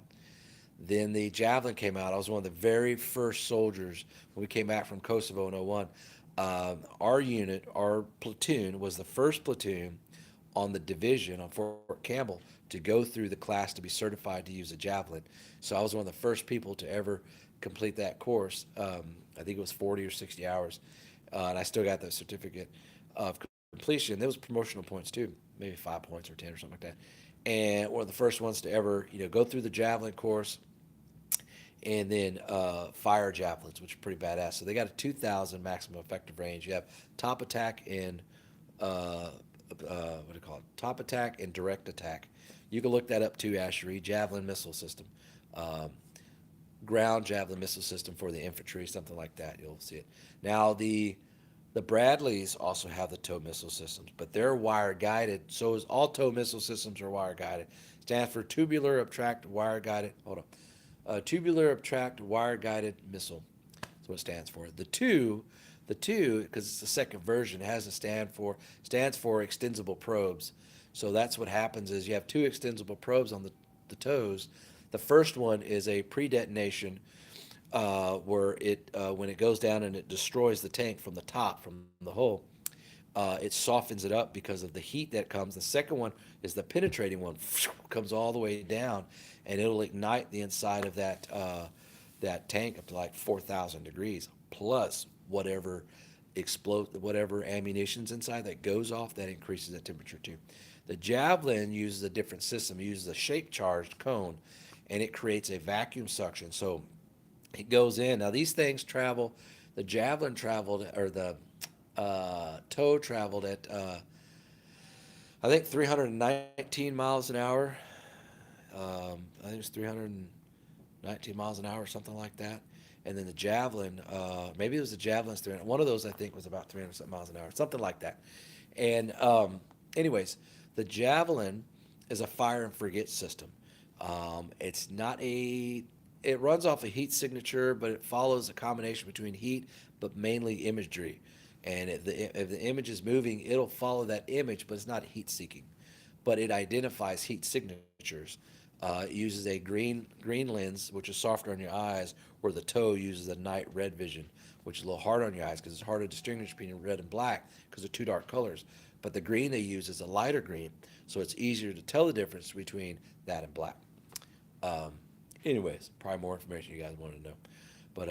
Then the Javelin came out. I was one of the very first soldiers when we came back from Kosovo in '01. Our unit, our platoon, was the first platoon on the division on Fort Campbell to go through the class to be certified to use a Javelin. So I was one of the first people to ever complete that course. I think it was 40 or 60 hours. And I still got that certificate of completion. There was promotional points too, maybe 5 points or 10 or something like that. And one of the first ones to ever, go through the Javelin course and then fire javelins, which are pretty badass. So they got a 2,000 maximum effective range. You have top attack and what do you call it? Top attack and direct attack. You can look that up too, Ashery. Javelin missile system, um, ground javelin missile system for the infantry, something like that. You'll see it. Now the Bradleys also have the tow missile systems, but they're wire guided. So is all tow missile systems are wire guided. Stands for tubular abtract wire guided. Hold on. Tubular abtract wire guided missile. That's what it stands for. The two, because it's the second version, has a stands for extensible probes. So that's what happens is you have two extensible probes on the toes. The first one is a pre-detonation where when it goes down and it destroys the tank from the top, from the hull, it softens it up because of the heat that comes. The second one is the penetrating one, comes all the way down, and it'll ignite the inside of that tank up to like 4,000 degrees, plus whatever ammunition's inside that goes off, that increases the temperature too. The Javelin uses a different system. It uses a shape charged cone, and it creates a vacuum suction. So it goes in. Now these things travel. The Javelin traveled, or the tow traveled at I think 319 miles an hour. I think it was 319 miles an hour, something like that. And then the Javelin, maybe it was the Javelin's 300. One of those I think was about 300 something miles an hour, something like that. And anyways, the Javelin is a fire and forget system. It's not a It runs off a heat signature, but it follows a combination between heat, but mainly imagery. And if the image is moving, it'll follow that image, but it's not heat seeking. But it identifies heat signatures. It uses a green lens, which is softer on your eyes, where the tow uses a night red vision, which is a little harder on your eyes because it's hard to distinguish between red and black because they're two dark colors. But the green they use is a lighter green, so it's easier to tell the difference between that and black. Um, anyways, probably more information you guys want to know. But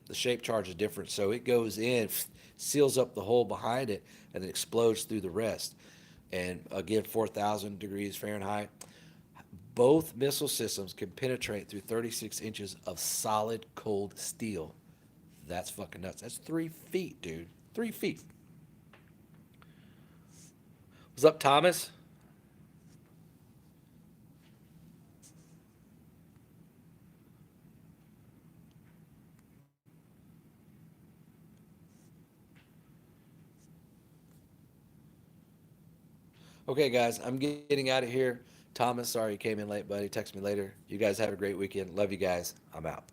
the shape charge is different, so it goes in, seals up the hole behind it, and it explodes through the rest. And again, 4,000 degrees Fahrenheit. Both missile systems can penetrate through 36 inches of solid cold steel. That's fucking nuts. That's 3 feet, dude. 3 feet. What's up, Thomas? Okay, guys, I'm getting out of here. Thomas, sorry you came in late, buddy. Text me later. You guys have a great weekend. Love you guys. I'm out.